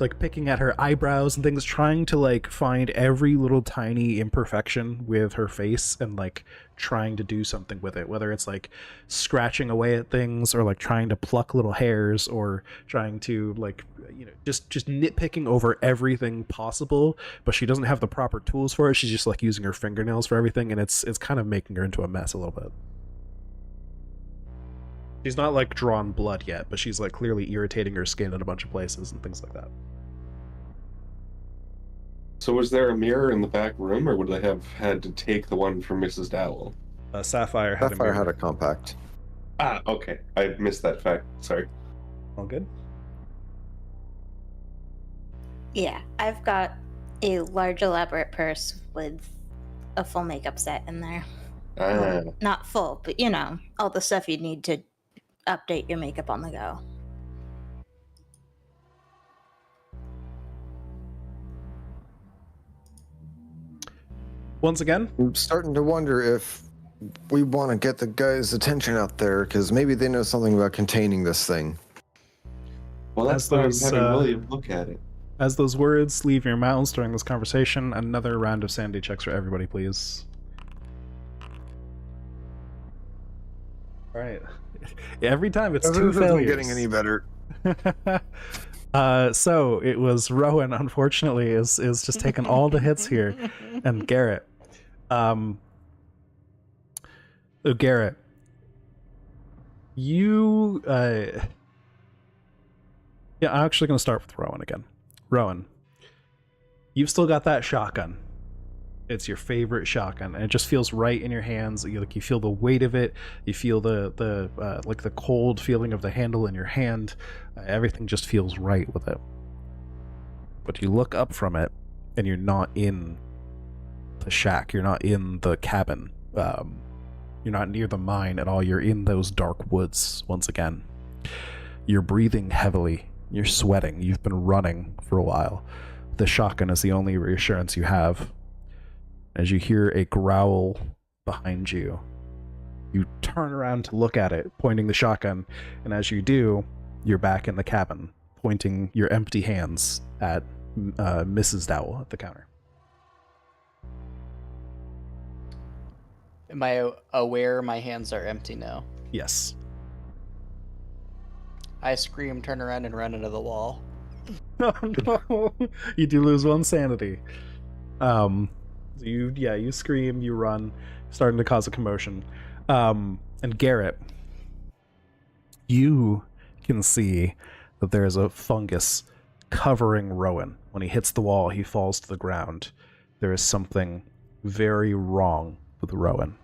Speaker 2: like, picking at her eyebrows and things, trying to, like, find every little tiny imperfection with her face and, like, trying to do something with it, whether it's, like, scratching away at things or, like, trying to pluck little hairs or trying to, like, you know, just nitpicking over everything possible, but she doesn't have the proper tools for it. She's just, like, using her fingernails for everything, and it's kind of making her into a mess a little bit. She's not, like, drawn blood yet, but she's, like, clearly irritating her skin in a bunch of places and things like that.
Speaker 3: So was there a mirror in the back room, or would they have had to take the one from Mrs. Dowell?
Speaker 2: Sapphire had
Speaker 4: Sapphire
Speaker 2: a mirror.
Speaker 4: had a compact.
Speaker 3: Ah, okay. I missed that fact. Sorry.
Speaker 2: All good?
Speaker 1: Yeah, I've got a large elaborate purse with a full makeup set in there.
Speaker 3: Ah,
Speaker 1: Not full, but you know, all the stuff you need to update your makeup on the go.
Speaker 2: Once again,
Speaker 4: I'm starting to wonder if we want to get the guys' attention out there, because maybe they know something about containing this thing.
Speaker 3: well, that's
Speaker 2: As
Speaker 3: why I'm
Speaker 2: those,
Speaker 3: having William look at it.
Speaker 2: as those words leave your mouths during this conversation, another round of sanity checks for everybody, please. Alright. Every time it's two
Speaker 4: This isn't
Speaker 2: failures.
Speaker 4: getting any better.
Speaker 2: So it was Rowan, unfortunately, is just taking all the hits here, and Garrett. Garrett, you yeah, I'm actually going to start with Rowan again. Rowan, you've still got that shotgun. It's your favorite shotgun, and it just feels right in your hands. You feel the weight of it. You feel the like the cold feeling of the handle in your hand. Everything just feels right with it. But you look up from it, and you're not in the shack. You're not in the cabin. You're not near the mine at all. You're in those dark woods once again. You're breathing heavily. You're sweating. You've been running for a while. The shotgun is the only reassurance you have. As you hear a growl behind you, you turn around to look at it, pointing the shotgun, and as you do, you're back in the cabin, pointing your empty hands at Mrs. Dowell at the counter.
Speaker 5: Am I aware my hands are empty now?
Speaker 2: Yes.
Speaker 5: I scream, turn around, and run into the wall.
Speaker 2: Oh no! You do lose one sanity. You scream, you run, starting to cause a commotion. And Garrett, you can see that there is a fungus covering Rowan. When he hits the wall, he falls to the ground. There is something very wrong with Rowan.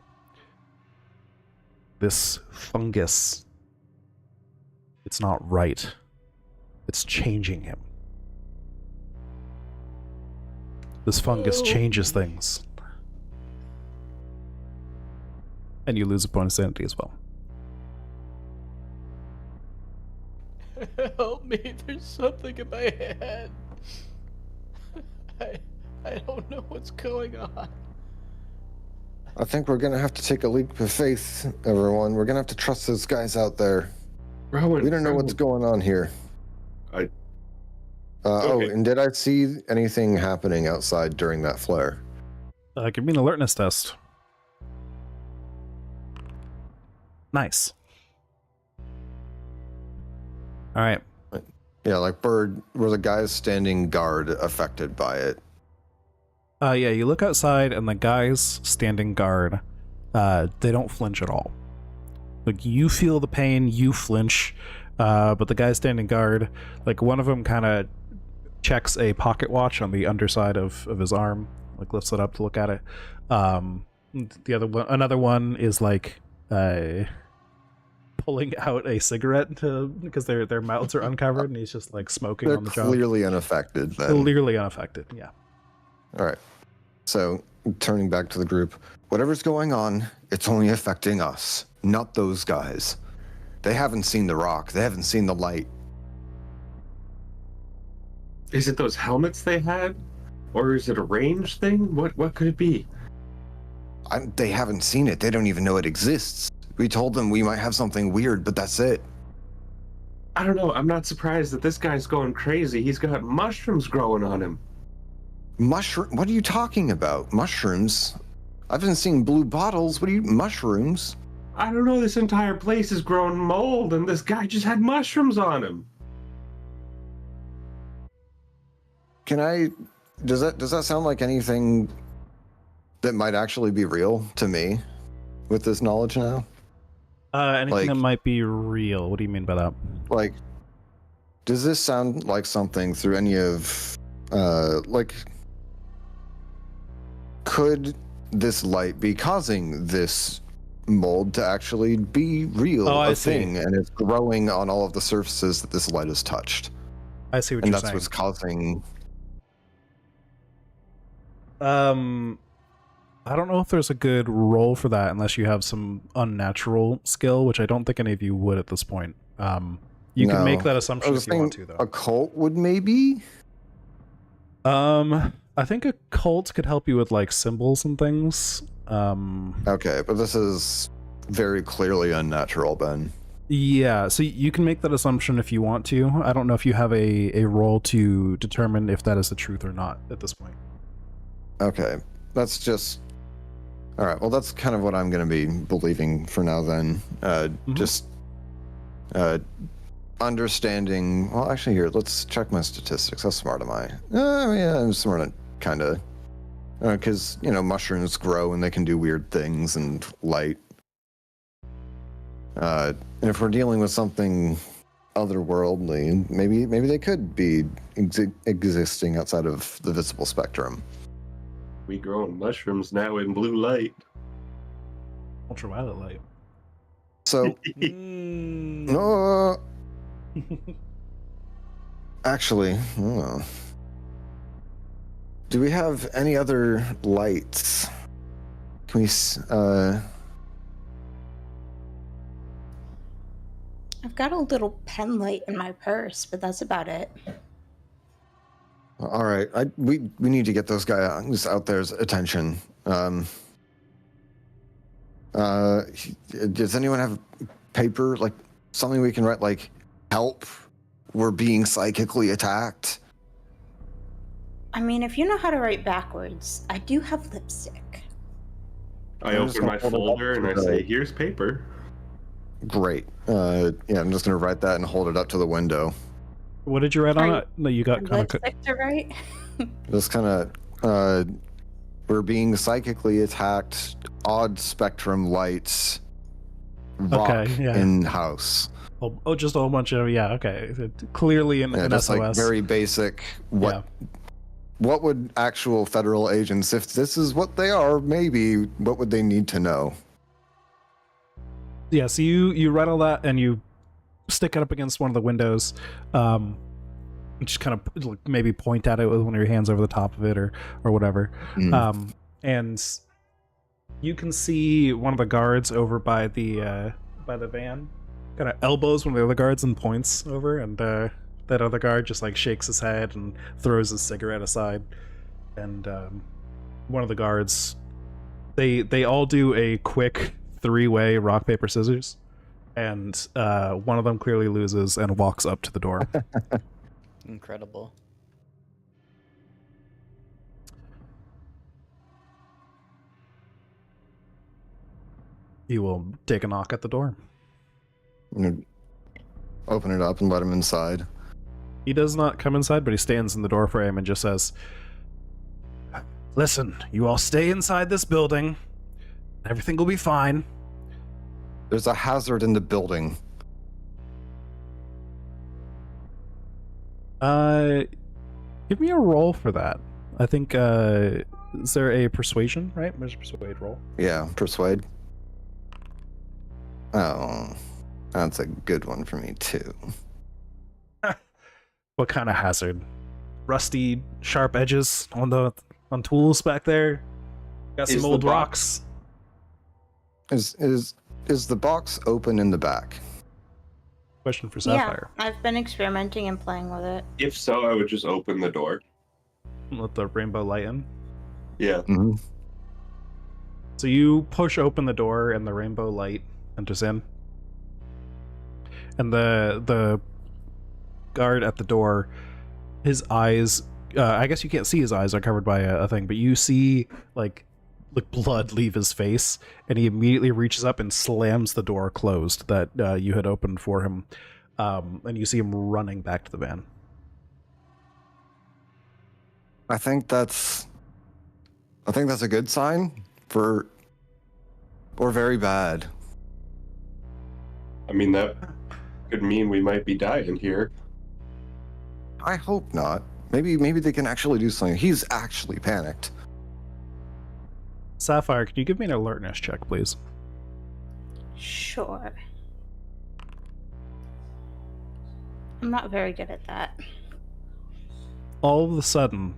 Speaker 2: This fungus, it's not right. It's changing him. This fungus changes things. And you lose a point of sanity as well.
Speaker 5: Help me, there's something in my head. I don't know what's going on.
Speaker 4: I think we're gonna have to take a leap of faith, everyone. We're gonna have to trust those guys out there.
Speaker 3: Rowan,
Speaker 4: We don't know what's going on here.
Speaker 3: Okay.
Speaker 4: Oh, and did I see anything happening outside during that flare?
Speaker 2: Give me an alertness test. Nice. All right.
Speaker 4: Yeah, like Bird, were the guys standing guard affected by it?
Speaker 2: Yeah, you look outside and the guys standing guard, they don't flinch at all. Like, you feel the pain, you flinch, but the guy standing guard, like, one of them kind of checks a pocket watch on the underside of his arm, like, lifts it up to look at it. The other one, another one is like pulling out a cigarette because their mouths are uncovered, and he's just like smoking
Speaker 4: They're
Speaker 2: on the job.
Speaker 4: clearly unaffected then.
Speaker 2: Clearly unaffected, yeah.
Speaker 4: All right. So, turning back to the group, whatever's going on, it's only affecting us, not those guys. They haven't seen the rock. They haven't seen the light.
Speaker 3: Is it those helmets they had? Or is it a range thing? What could it be?
Speaker 4: They haven't seen it. They don't even know it exists. We told them we might have something weird, but that's it.
Speaker 3: I don't know. I'm not surprised that this guy's going crazy. He's got mushrooms growing on him.
Speaker 4: What are you talking about? Mushrooms? I've been seeing blue bottles. What are you... Mushrooms?
Speaker 3: I don't know. This entire place is growing mold, and this guy just had mushrooms on him.
Speaker 4: Can I... Does that sound like anything that might actually be real to me with this knowledge now?
Speaker 2: Anything that might be real. What do you mean by that?
Speaker 4: Like, does this sound like something through any of... could this light be causing this mold to actually be real,
Speaker 2: I
Speaker 4: a
Speaker 2: see.
Speaker 4: thing, and it's growing on all of the surfaces that this light has touched?
Speaker 2: I see what
Speaker 4: And
Speaker 2: you're
Speaker 4: that's
Speaker 2: saying.
Speaker 4: what's causing...
Speaker 2: I don't know if there's a good role for that unless you have some unnatural skill, which I don't think any of you would at this point. You can make that assumption if you want to, though.
Speaker 4: A cult would maybe?
Speaker 2: I think a cult could help you with like symbols and things.
Speaker 4: Okay, but this is very clearly unnatural, Ben.
Speaker 2: Yeah, so you can make that assumption if you want to. I don't know if you have a role to determine if that is the truth or not at this point.
Speaker 4: Okay, that's just... All right, well, that's kind of what I'm going to be believing for now then. Just understanding... Well, actually, here, let's check my statistics. How smart am I? Yeah, I'm smart, kind of. Because, mushrooms grow and they can do weird things and light. And if we're dealing with something otherworldly, maybe they could be existing outside of the visible spectrum.
Speaker 3: We growing mushrooms now in blue light.
Speaker 2: Ultraviolet light.
Speaker 4: So, actually, do we have any other lights? Can we,
Speaker 1: I've got a little pen light in my purse, but that's about it.
Speaker 4: all right, we need to get those guys out there's attention. Does anyone have paper, like something we can write, like, help, we're being psychically attacked?
Speaker 1: I mean, if you know how to write backwards, I do have lipstick.
Speaker 3: I
Speaker 4: I'm just
Speaker 3: open my
Speaker 4: gonna hold it
Speaker 3: folder
Speaker 4: up
Speaker 3: and I
Speaker 4: to
Speaker 3: say,
Speaker 4: the-
Speaker 3: here's paper.
Speaker 4: Great. Yeah, I'm just gonna write that and hold it up to the window.
Speaker 2: What did you write on
Speaker 1: Are
Speaker 2: it? No, you got kind of...
Speaker 1: Lipstick to write?
Speaker 4: Just kind of, we're being psychically attacked, odd spectrum lights, rock
Speaker 2: Okay, yeah.
Speaker 4: in house.
Speaker 2: Just a whole bunch of, yeah, okay. Clearly an
Speaker 4: just
Speaker 2: SOS.
Speaker 4: like very basic.
Speaker 2: Yeah.
Speaker 4: What would actual federal agents, if this is what they are, maybe what would they need to know?
Speaker 2: Yeah, so you rattle that and you stick it up against one of the windows. Just kind of like maybe point at it with one of your hands over the top of it or whatever. And you can see one of the guards over by the van kind of elbows one of the other guards and points over, and that other guard just like shakes his head and throws his cigarette aside. And one of the guards, they all do a quick 3-way rock paper scissors, and one of them clearly loses and walks up to the door.
Speaker 5: Incredible.
Speaker 2: You will take a knock at the door.
Speaker 4: I'm gonna open it up and let him inside.
Speaker 2: He does not come inside, but he stands in the doorframe and just says, "Listen, you all stay inside this building. Everything will be fine."
Speaker 4: There's a hazard in the building.
Speaker 2: Give me a roll for that. I think, is there a persuasion, right? There's a persuade roll.
Speaker 4: Yeah, persuade. Oh, that's a good one for me too.
Speaker 2: What kind of hazard? Rusty, sharp edges on tools back there. Got some old rocks.
Speaker 4: Is the box open in the back?
Speaker 2: Question for Sapphire.
Speaker 1: Yeah, I've been experimenting and playing with it.
Speaker 3: If so, I would just open the door.
Speaker 2: Let the rainbow light in.
Speaker 3: Yeah.
Speaker 4: Mm-hmm.
Speaker 2: So you push open the door and the rainbow light enters in. And the guard at the door, his eyes, I guess you can't see his eyes, are covered by a thing, but you see like blood leave his face, and he immediately reaches up and slams the door closed that you had opened for him, and you see him running back to the van.
Speaker 4: I think that's a good sign or very bad.
Speaker 3: I mean, that could mean we might be dying here.
Speaker 4: I hope not. Maybe they can actually do something. He's actually panicked.
Speaker 2: Sapphire, can you give me an alertness check, please?
Speaker 1: Sure. I'm not very good at that.
Speaker 2: All of a sudden,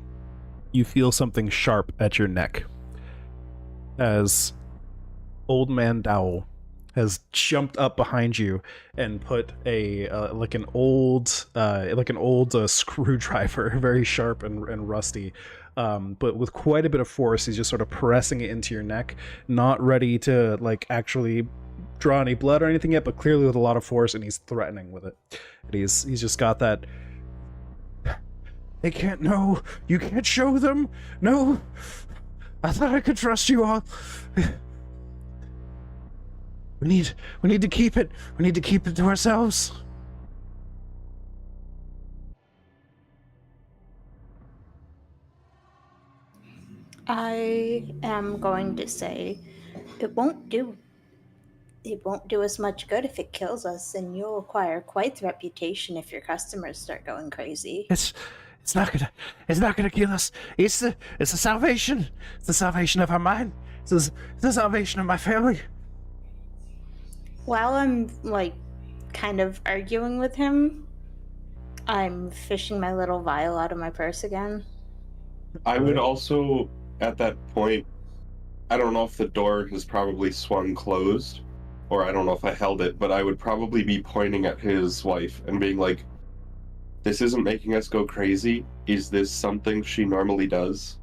Speaker 2: you feel something sharp at your neck as Old Man Dowell has jumped up behind you and put a like an old screwdriver, very sharp and rusty, but with quite a bit of force. He's just sort of pressing it into your neck, not ready to like actually draw any blood or anything yet, but clearly with a lot of force, and he's threatening with it. And he's just got that. They can't know. You can't show them. No, I thought I could trust you all. We need to keep it. We need to keep it to ourselves.
Speaker 1: I am going to say it won't do us much good if it kills us, and you'll acquire quite the reputation if your customers start going crazy.
Speaker 2: It's not gonna kill us. It's the salvation. It's the salvation of our mind. It's the salvation of my family.
Speaker 1: While I'm like kind of arguing with him, I'm fishing my little vial out of my purse again.
Speaker 3: I would also, at that point, I don't know if the door has probably swung closed, or I don't know if I held it, but I would probably be pointing at his wife and being like, "This isn't making us go crazy. Is this something she normally does?"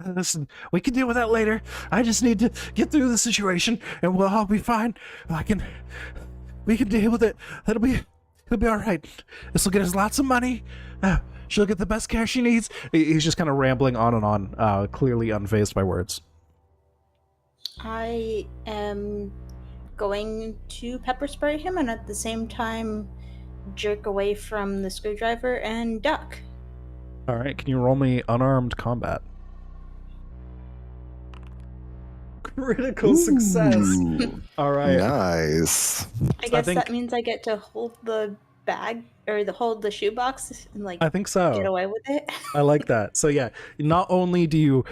Speaker 2: Listen, we can deal with that later. I just need to get through the situation, and we'll all be fine. We can deal with it. It'll be all right. This will get us lots of money. She'll get the best care she needs. He's just kind of rambling on and on, clearly unfazed by words.
Speaker 1: I am going to pepper spray him, and at the same time jerk away from the screwdriver and duck.
Speaker 2: All right, can you roll me unarmed combat? Critical success.
Speaker 4: Ooh,
Speaker 2: All right.
Speaker 4: nice.
Speaker 1: I guess
Speaker 2: think-
Speaker 1: that means I get to hold the bag or hold the shoebox and like
Speaker 2: I think so.
Speaker 1: get away with it.
Speaker 2: I like that. So yeah, not only do you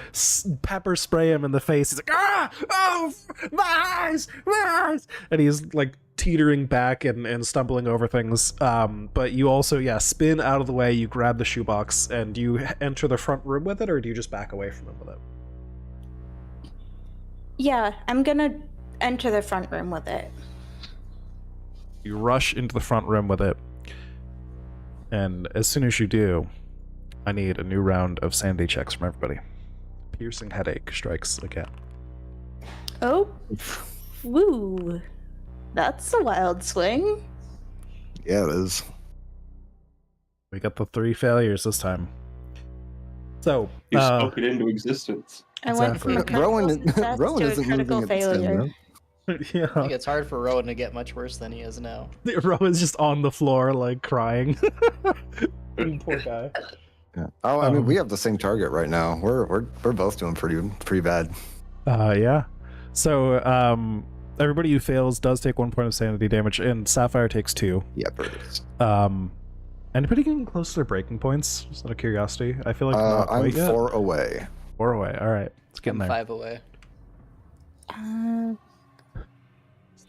Speaker 2: pepper spray him in the face, he's like, ah, oh, my eyes, and he's like teetering back and stumbling over things. But you also, spin out of the way. You grab the shoebox and you enter the front room with it, or do you just back away from him with it?
Speaker 1: Yeah, I'm gonna enter the front room with it.
Speaker 2: You rush into the front room with it, and as soon as you do, I need a new round of sanity checks from everybody. Piercing headache strikes again.
Speaker 1: Oh, woo! That's a wild swing.
Speaker 4: Yeah, it is.
Speaker 2: We got the 3 failures this time. So,
Speaker 3: You spoke it into existence.
Speaker 1: I went from a
Speaker 2: Exactly.
Speaker 1: critical
Speaker 4: Rowan-
Speaker 1: success
Speaker 4: Rowan
Speaker 1: to a
Speaker 4: isn't
Speaker 1: critical
Speaker 4: moving at this time,
Speaker 1: failure.
Speaker 4: though.
Speaker 5: I
Speaker 2: yeah,
Speaker 5: think it's hard for Rowan to get much worse than he is now.
Speaker 2: Rowan's just on the floor, like crying. Poor guy.
Speaker 4: Yeah. Oh, I mean, we have the same target right now. We're both doing pretty bad.
Speaker 2: Yeah. So, everybody who fails does take 1 point of sanity damage, and Sapphire takes 2.
Speaker 4: Yeah, perfect.
Speaker 2: Anybody getting close to their breaking points? Just out of curiosity. I feel like not
Speaker 4: I'm
Speaker 2: quite yet.
Speaker 4: 4 away.
Speaker 2: 4 away. All right, let's get in
Speaker 5: I'm
Speaker 2: there.
Speaker 5: 5 away.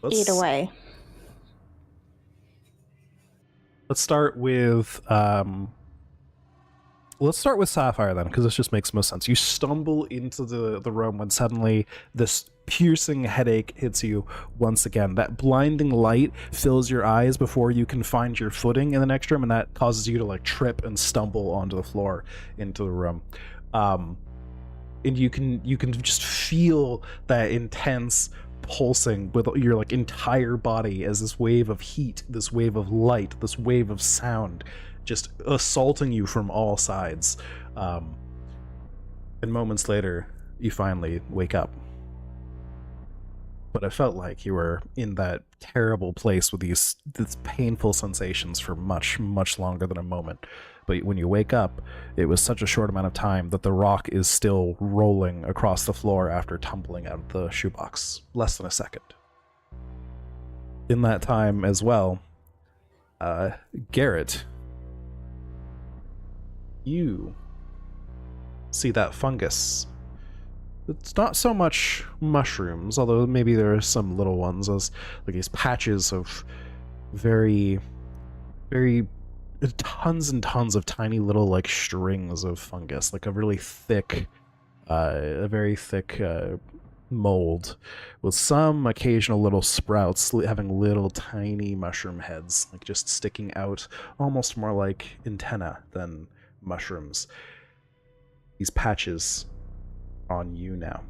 Speaker 2: Let's-
Speaker 1: 8 away.
Speaker 2: Let's start with Sapphire then, because this just makes most sense. You stumble into the room when suddenly this piercing headache hits you once again. That blinding light fills your eyes before you can find your footing in the next room, and that causes you to like trip and stumble onto the floor into the room. And you can just feel that intense pulsing with your like entire body as this wave of heat, this wave of light, this wave of sound just assaulting you from all sides. And moments later, you finally wake up. But it felt like you were in that terrible place with these painful sensations for much, much longer than a moment. But when you wake up, it was such a short amount of time that the rock is still rolling across the floor after tumbling out of the shoebox. Less than a second. In that time as well, Garrett, you see that fungus. It's not so much mushrooms, although maybe there are some little ones, as like these patches of very, very tons and tons of tiny little like strings of fungus, like a really thick, a very thick mold with some occasional little sprouts having little tiny mushroom heads, like just sticking out, almost more like antenna than mushrooms. These patches on you now.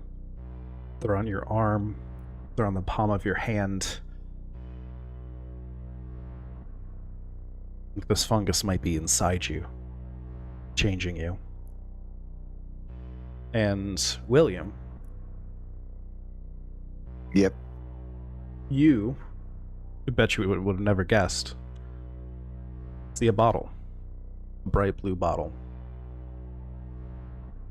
Speaker 2: They're on your arm, they're on the palm of your hand. This fungus might be inside you, changing you. And William.
Speaker 4: Yep.
Speaker 2: You, I bet you would have never guessed, see a bottle. A bright blue bottle.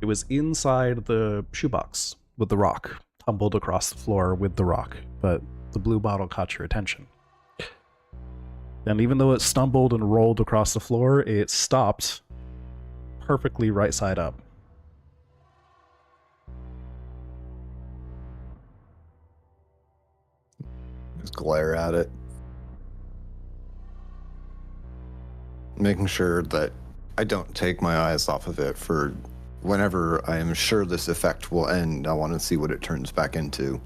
Speaker 2: It was inside the shoebox with the rock, tumbled across the floor with the rock, but the blue bottle caught your attention. And even though it stumbled and rolled across the floor, it stopped perfectly right side up.
Speaker 4: Just glare at it. Making sure that I don't take my eyes off of it for whenever I am sure this effect will end. I want to see what it turns back into.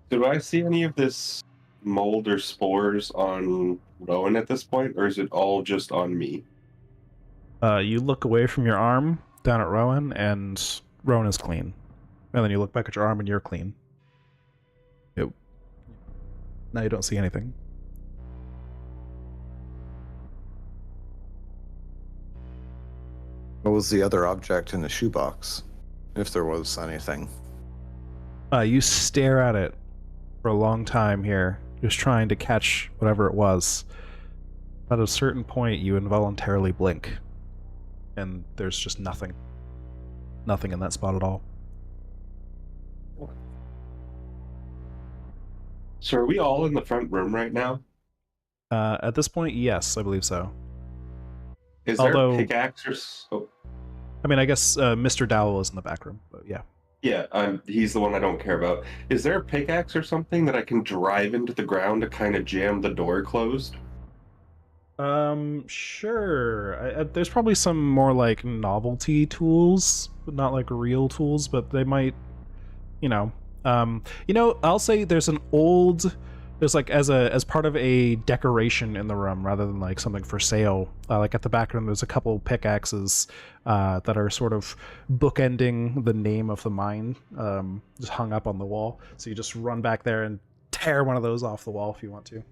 Speaker 3: Do I see any of this mold or spores on Rowan at this point, or is it all just on me?
Speaker 2: You look away from your arm down at Rowan, and Rowan is clean. And then you look back at your arm, and you're clean. Now you don't see anything.
Speaker 4: What was the other object in the shoebox? If there was anything.
Speaker 2: You stare at it for a long time here, just trying to catch whatever it was. At a certain point, you involuntarily blink. and there's just nothing in that spot at all.
Speaker 3: So are we all in the front room right now?
Speaker 2: At this point, yes, I believe so.
Speaker 3: Is there
Speaker 2: Although-
Speaker 3: a pickaxe or so?
Speaker 2: I mean, I guess Mr. Dowell is in the back room, but yeah.
Speaker 3: Yeah, he's the one I don't care about. Is there a pickaxe or something that I can drive into the ground to kind of jam the door closed?
Speaker 2: Sure. There's probably some more like novelty tools, but not like real tools, but they might, I'll say there's like as part of a decoration in the room rather than like something for sale. Like at the back room, there's a couple pickaxes that are sort of bookending the name of the mine, just hung up on the wall. So you just run back there and tear one of those off the wall if you want to.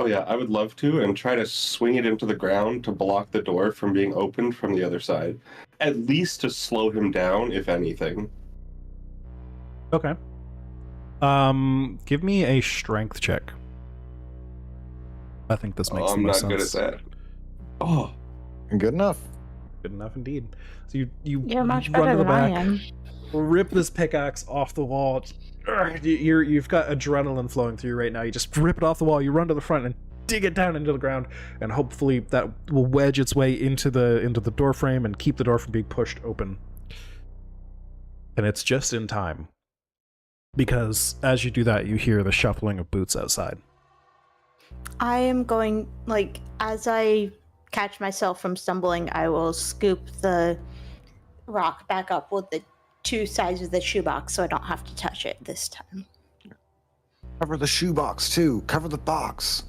Speaker 3: Oh yeah, I would love to, and try to swing it into the ground to block the door from being opened from the other side. At least to slow him down, if anything.
Speaker 2: Okay. Give me a strength check. I think this makes the
Speaker 3: I'm not
Speaker 2: most
Speaker 3: good at
Speaker 2: sense.
Speaker 3: that. Oh,
Speaker 4: Good enough.
Speaker 2: Good enough indeed. So you
Speaker 1: You're much
Speaker 2: run
Speaker 1: better
Speaker 2: to the
Speaker 1: than I
Speaker 2: back,
Speaker 1: am.
Speaker 2: rip this pickaxe off the wall. You've got adrenaline flowing through you right now. You just rip it off the wall. You run to the front and dig it down into the ground, and hopefully that will wedge its way into the door frame and keep the door from being pushed open. And it's just in time, because as you do that, you hear the shuffling of boots outside.
Speaker 1: I am going, like, as I catch myself from stumbling, I will scoop the rock back up with the two sides of the shoebox so I don't have to touch it this time.
Speaker 4: Cover the shoebox too. Cover the box.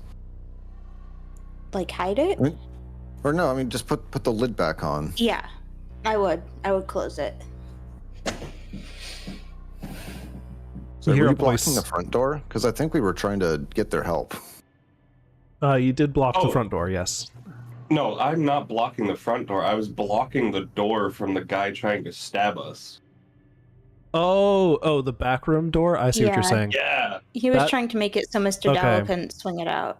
Speaker 1: Like, hide it?
Speaker 4: Or no, I mean just put the lid back on.
Speaker 1: Yeah, I would. I would close it.
Speaker 4: So
Speaker 2: You hear
Speaker 4: were
Speaker 2: a
Speaker 4: you blocking
Speaker 2: voice.
Speaker 4: the front door? Because I think we were trying to get their help.
Speaker 2: You did block the
Speaker 3: Oh.
Speaker 2: front door, yes.
Speaker 3: no, I'm not blocking the front door. I was blocking the door from the guy trying to stab us.
Speaker 2: Oh, the back room door? I see what you're
Speaker 1: Yeah.
Speaker 2: saying.
Speaker 3: Yeah.
Speaker 1: He was
Speaker 2: That-
Speaker 1: trying to make it so Mr.
Speaker 2: Okay.
Speaker 1: Dowell couldn't swing it out.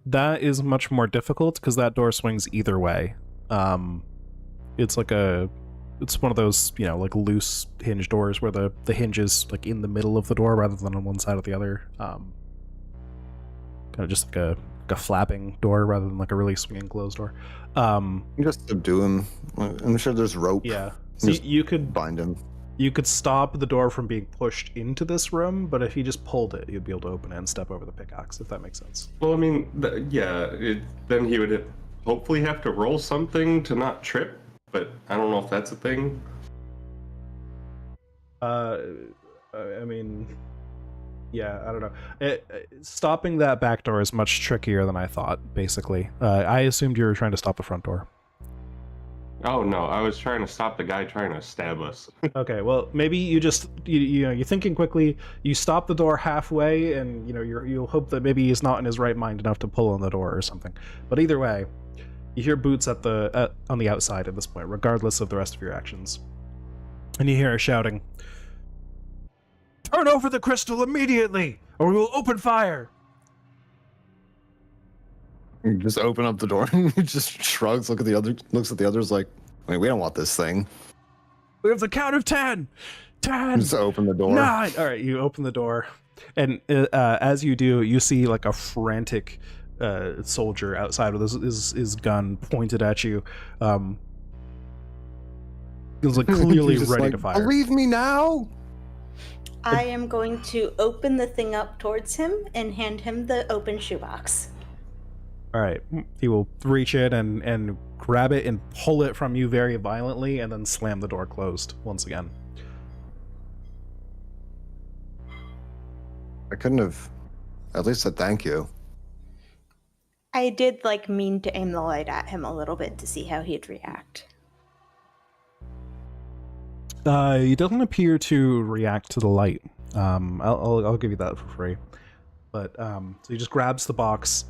Speaker 2: That is much more difficult because that door swings either way. It's one of those, like loose hinge doors where the hinge is like in the middle of the door rather than on one side or the other. Kind of just like a flapping door rather than like a really swinging closed door.
Speaker 4: You just subdue him. I'm sure there's rope.
Speaker 2: Yeah. So
Speaker 4: Just
Speaker 2: you could
Speaker 4: bind him.
Speaker 2: stop the door from being pushed into this room, but if you just pulled it, you'd be able to open it and step over the pickaxe, if that makes sense.
Speaker 3: Well, I mean, then he would hopefully have to roll something to not trip, but I don't know if that's a thing.
Speaker 2: I mean, yeah, I don't know. Stopping that back door is much trickier than I thought, basically. I assumed you were trying to stop the front door.
Speaker 3: Oh no, I was trying to stop the guy trying to stab us.
Speaker 2: Okay, well, maybe you just, you're thinking quickly, you stop the door halfway, and, you'll hope that maybe he's not in his right mind enough to pull on the door or something. But either way, you hear boots on the outside at this point, regardless of the rest of your actions. And you hear her shouting, "Turn over the crystal immediately, or we will open fire!"
Speaker 4: You just open up the door and he just shrugs, looks at the others like, I mean, we don't want this thing.
Speaker 2: We have the count of 10! 10!
Speaker 4: Just open the door.
Speaker 2: 9! Alright, you open the door, and as you do, you see like a frantic soldier outside with his gun pointed at you. He's like clearly
Speaker 4: He's just
Speaker 2: ready
Speaker 4: like,
Speaker 2: to fire.
Speaker 4: Believe me now.
Speaker 1: I am going to open the thing up towards him and hand him the open shoebox.
Speaker 2: Alright, he will reach in and grab it and pull it from you very violently and then slam the door closed once again.
Speaker 4: I couldn't have at least said thank you.
Speaker 1: I did mean to aim the light at him a little bit to see how he'd react.
Speaker 2: He doesn't appear to react to the light. I'll give you that for free. But so he just grabs the box,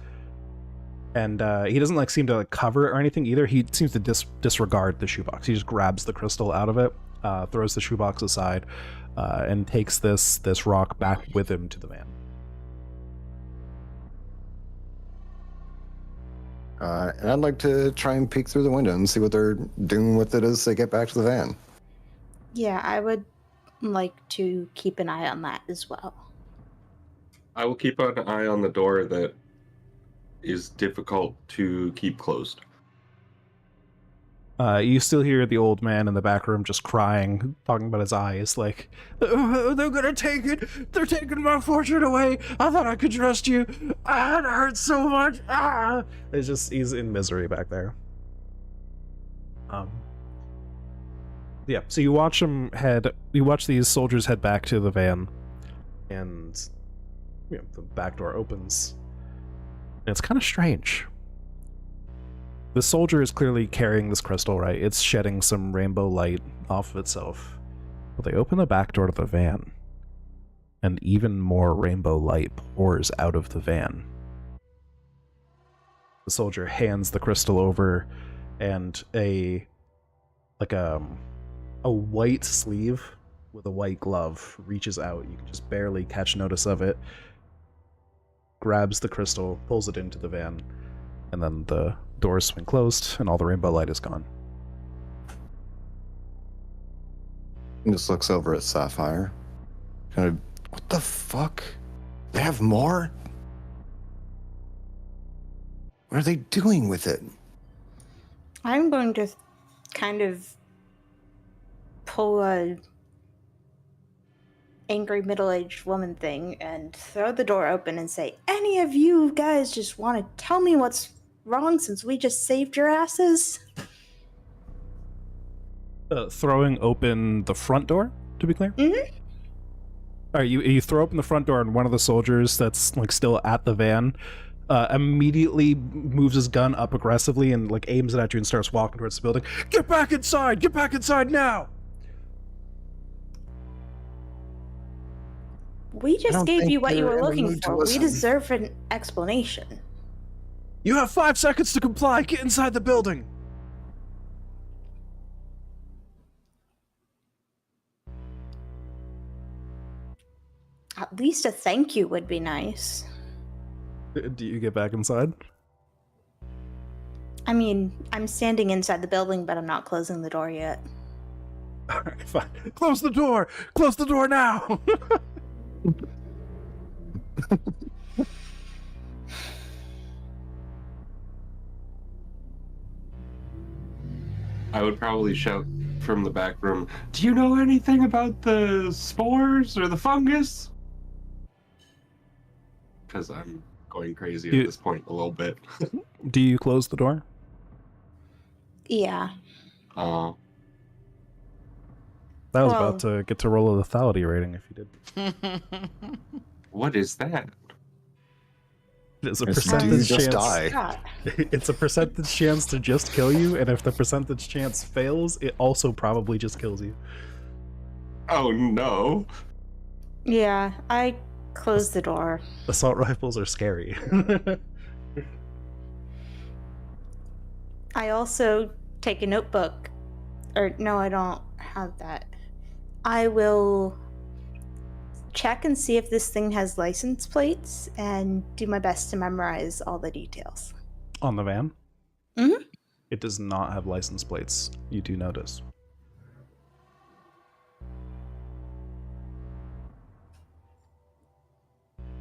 Speaker 2: and he doesn't seem to cover it or anything either. He seems to disregard the shoebox. He just grabs the crystal out of it, throws the shoebox aside, and takes this rock back with him to the van.
Speaker 4: And I'd like to try and peek through the window and see what they're doing with it as they get back to the van.
Speaker 1: Yeah, I would like to keep an eye on that as well.
Speaker 3: I will keep an eye on the door that is difficult to keep closed.
Speaker 2: You still hear the old man in the back room just crying, talking about his eyes, like, they're gonna take it! They're taking my fortune away! I thought I could trust you! Ah, it hurts so much! Ah! It's just, he's in misery back there. Yeah, so you watch these soldiers head back to the van, and the back door opens. And it's kind of strange. The soldier is clearly carrying this crystal, right? It's shedding some rainbow light off of itself. But they open the back door to the van, and even more rainbow light pours out of the van. The soldier hands the crystal over, and a white sleeve with a white glove reaches out. You can just barely catch notice of it. Grabs the crystal, pulls it into the van, and then the doors swing closed, and all the rainbow light is gone.
Speaker 4: He just looks over at Sapphire. Kind of, what the fuck? They have more? What are they doing with it?
Speaker 1: I'm going to kind of pull a angry middle-aged woman thing and throw the door open and say, any of you guys just want to tell me what's wrong since we just saved your asses?
Speaker 2: Throwing open the front door, to be clear?
Speaker 1: Mm-hmm.
Speaker 2: Alright, you throw open the front door, and one of the soldiers that's like still at the van immediately moves his gun up aggressively and like aims it at you and starts walking towards the building. Get back inside! Get back inside now!
Speaker 1: We just gave you what you were looking for. We deserve an explanation.
Speaker 2: You have 5 seconds to comply. Get inside the building.
Speaker 1: At least a thank you would be nice.
Speaker 2: Do you get back inside?
Speaker 1: I mean, I'm standing inside the building, but I'm not closing the door yet.
Speaker 2: Alright, fine. Close the door! Close the door now!
Speaker 3: I would probably shout from the back room, do you know anything about the spores or the fungus? Because I'm going crazy at this point a little bit.
Speaker 2: Do you close the door?
Speaker 1: Yeah.
Speaker 2: That was about to get to roll a lethality rating if you did.
Speaker 3: What is that?
Speaker 2: It's a percentage chance.
Speaker 4: Die.
Speaker 2: It's a percentage chance to just kill you, and if the percentage chance fails, it also probably just kills you.
Speaker 3: Oh no.
Speaker 1: Yeah, I closed the door.
Speaker 2: Assault rifles are scary.
Speaker 1: I also take a notebook. Or, no, I don't have that. I will check and see if this thing has license plates and do my best to memorize all the details.
Speaker 2: On the van?
Speaker 1: Mm-hmm.
Speaker 2: It does not have license plates, you do notice.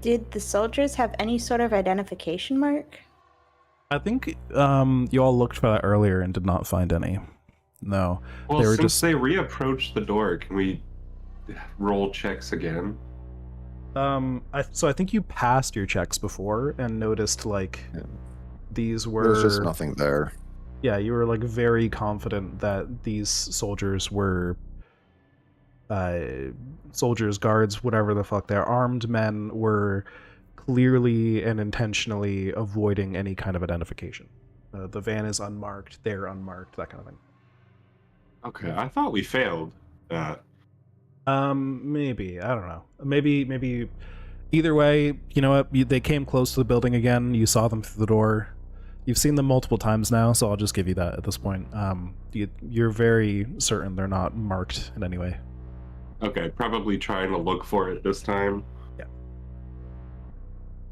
Speaker 1: Did the soldiers have any sort of identification mark?
Speaker 2: I think you all looked for that earlier and did not find any. No.
Speaker 3: Well,
Speaker 2: they were
Speaker 3: since they reapproached the door, can we roll checks again?
Speaker 2: So I think you passed your checks before and noticed like these were.
Speaker 4: There's just nothing there.
Speaker 2: Yeah, you were like very confident that these soldiers were soldiers, guards, whatever the fuck they're, armed men were clearly and intentionally avoiding any kind of identification. The van is unmarked, they're unmarked, that kind of thing.
Speaker 3: Okay, I thought we failed that.
Speaker 2: Maybe, I don't know. Maybe either way, you know what, they came close to the building again, you saw them through the door. You've seen them multiple times now, so I'll just give you that at this point. You're very certain they're not marked in any way.
Speaker 3: Okay, probably trying to look for it this time.
Speaker 2: Yeah.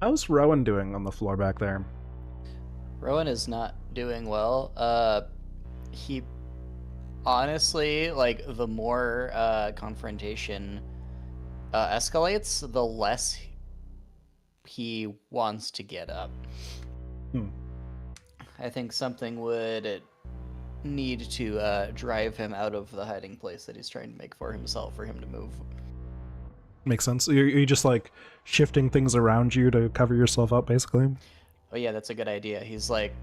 Speaker 2: How's Rowan doing on the floor back there?
Speaker 5: Rowan is not doing well. He honestly, like, the more confrontation escalates, the less he wants to get up.
Speaker 2: Hmm.
Speaker 5: I think something would need to drive him out of the hiding place that he's trying to make for himself for him to move.
Speaker 2: Makes sense. You're just like shifting things around you to cover yourself up, basically.
Speaker 5: Oh yeah, that's a good idea. He's like,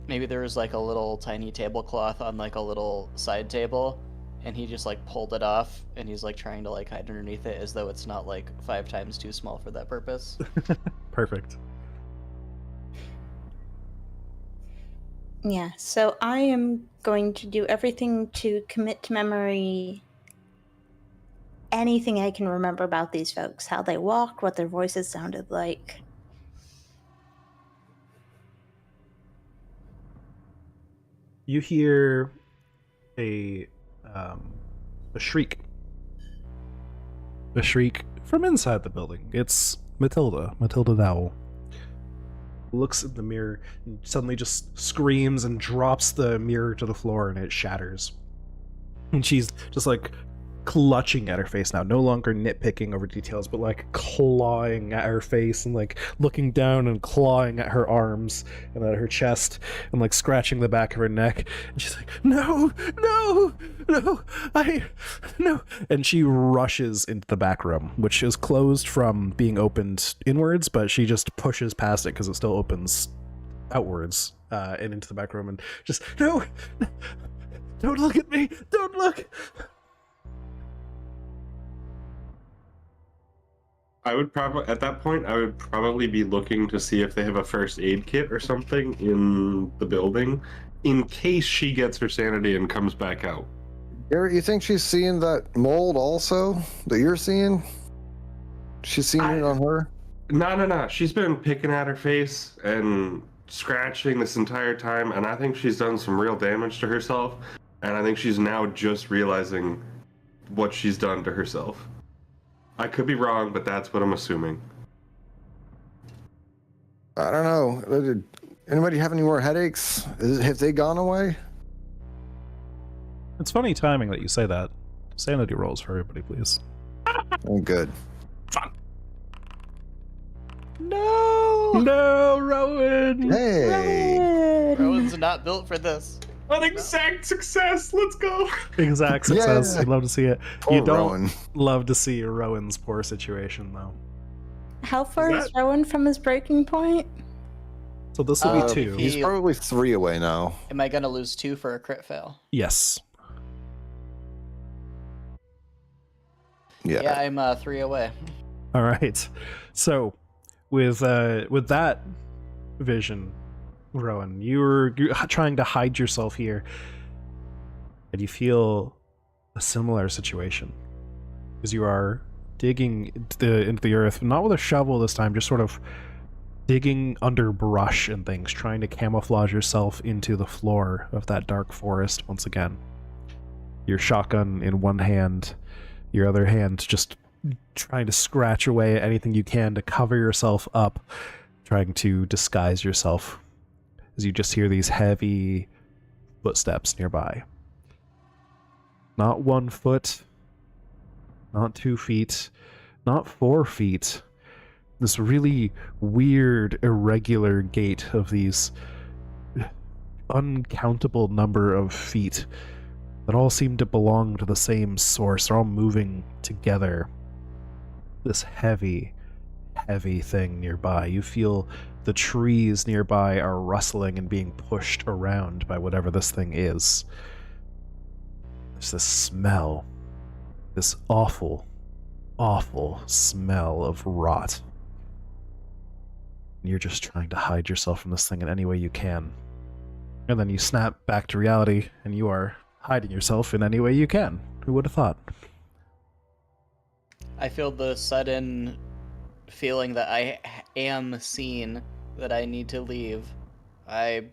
Speaker 5: maybe there was like a little tiny tablecloth on like a little side table, and he just like pulled it off, and he's like trying to like hide underneath it as though it's not like 5 times too small for that purpose.
Speaker 2: Perfect.
Speaker 1: Yeah, so I am going to do everything to commit to memory anything I can remember about these folks, how they walked, what their voices sounded like.
Speaker 2: You hear a shriek. A shriek from inside the building. It's Matilda Dowell. Looks in the mirror and suddenly just screams and drops the mirror to the floor and it shatters. And she's just like clutching at her face now, no longer nitpicking over details, but like clawing at her face and like looking down and clawing at her arms and at her chest and like scratching the back of her neck. And she's like, no, no. And she rushes into the back room, which is closed from being opened inwards, but she just pushes past it because it still opens outwards and into the back room and just, no, don't look at me, don't look.
Speaker 3: I would probably, at that point, I would probably be looking to see if they have a first aid kit or something in the building, in case she gets her sanity and comes back out.
Speaker 4: Garrett, you think she's seeing that mold also that you're seeing? She's seeing it on her?
Speaker 3: No. She's been picking at her face and scratching this entire time, and I think she's done some real damage to herself, and I think she's now just realizing what she's done to herself. I could be wrong, but that's what I'm assuming.
Speaker 4: I don't know. Did anybody have any more headaches? Have they gone away?
Speaker 2: It's funny timing that you say that. Sanity rolls for everybody, please.
Speaker 4: Oh, good.
Speaker 2: No, Rowan!
Speaker 4: Hey!
Speaker 5: Rowan's not built for this.
Speaker 3: An exact success! Let's go!
Speaker 2: Exact success.
Speaker 4: Yeah.
Speaker 2: You'd love to see it.
Speaker 4: Poor
Speaker 2: You don't
Speaker 4: Rowan.
Speaker 2: love to see Rowan's poor situation, though.
Speaker 1: How far is Rowan from his breaking point?
Speaker 2: So this will be 2.
Speaker 4: He's probably 3 away now.
Speaker 5: Am I gonna lose 2 for a crit fail?
Speaker 2: Yes.
Speaker 4: Yeah.
Speaker 5: I'm 3 away.
Speaker 2: All right. So, with that vision, Rowan, you're trying to hide yourself here, and you feel a similar situation as you are digging into the earth, not with a shovel this time, just sort of digging under brush and things, trying to camouflage yourself into the floor of that dark forest once again. Your shotgun in one hand, your other hand just trying to scratch away at anything you can to cover yourself up, trying to disguise yourself as you just hear these heavy footsteps nearby. Not 1 foot, not 2 feet, not 4 feet. This really weird, irregular gait of these uncountable number of feet that all seem to belong to the same source. They're all moving together. This heavy, heavy thing nearby. You feel the trees nearby are rustling and being pushed around by whatever this thing is. There's this smell. This awful, awful smell of rot. You're just trying to hide yourself from this thing in any way you can. And then you snap back to reality, and you are hiding yourself in any way you can. Who would have thought?
Speaker 5: I feel the sudden feeling that I am seen, that I need to leave. I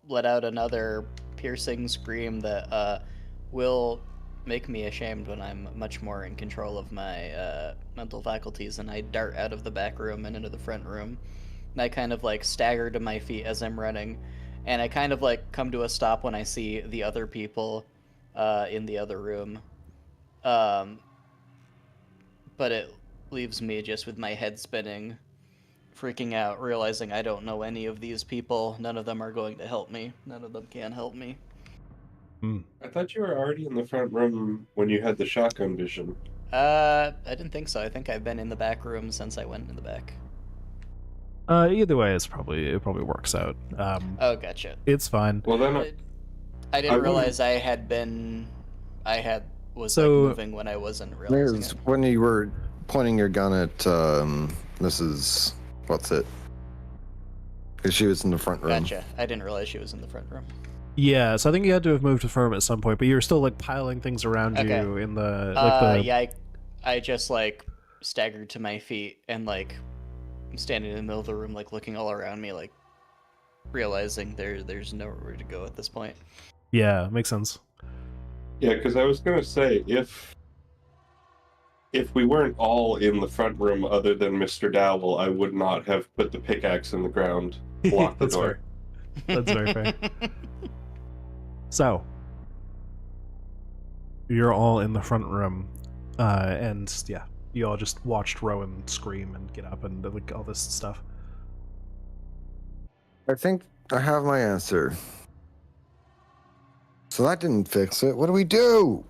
Speaker 5: let out another piercing scream that will make me ashamed when I'm much more in control of my mental faculties, and I dart out of the back room and into the front room, And I kind of like stagger to my feet as I'm running, and I kind of like come to a stop when I see the other people in the other room. But it leaves me just with my head spinning, freaking out, realizing I don't know any of these people. None of them are going to help me. None of them can help me.
Speaker 3: I thought you were already in the front room when you had the shotgun vision.
Speaker 5: I didn't think so. I think I've been in the back room since I went in the back.
Speaker 2: Either way, it probably works out.
Speaker 5: Oh, gotcha.
Speaker 2: It's fine.
Speaker 3: Well, then
Speaker 5: I didn't
Speaker 3: I
Speaker 5: realize was like
Speaker 2: So-
Speaker 5: moving when I wasn't realizing
Speaker 4: There's
Speaker 5: it.
Speaker 4: when you were pointing your gun at Mrs. What's it? Because she was in the front room.
Speaker 5: Gotcha. I didn't realize she was in the front room.
Speaker 2: Yeah, so I think you had to have moved to firm at some point, but you're still like piling things around
Speaker 5: Okay.
Speaker 2: you in the like the
Speaker 5: Yeah, I just like staggered to my feet and like I'm standing in the middle of the room, like looking all around me, like realizing there's nowhere to go at this point.
Speaker 2: Yeah, makes sense.
Speaker 3: yeah, because I was gonna say if we weren't all in the front room other than Mr. Dowell, I would not have put the pickaxe in the ground, blocked the
Speaker 2: That's
Speaker 3: door.
Speaker 2: fair. That's very fair. So, you're all in the front room, and yeah, you all just watched Rowan scream and get up and like all this stuff.
Speaker 4: I think I have my answer. So that didn't fix it. What do we do?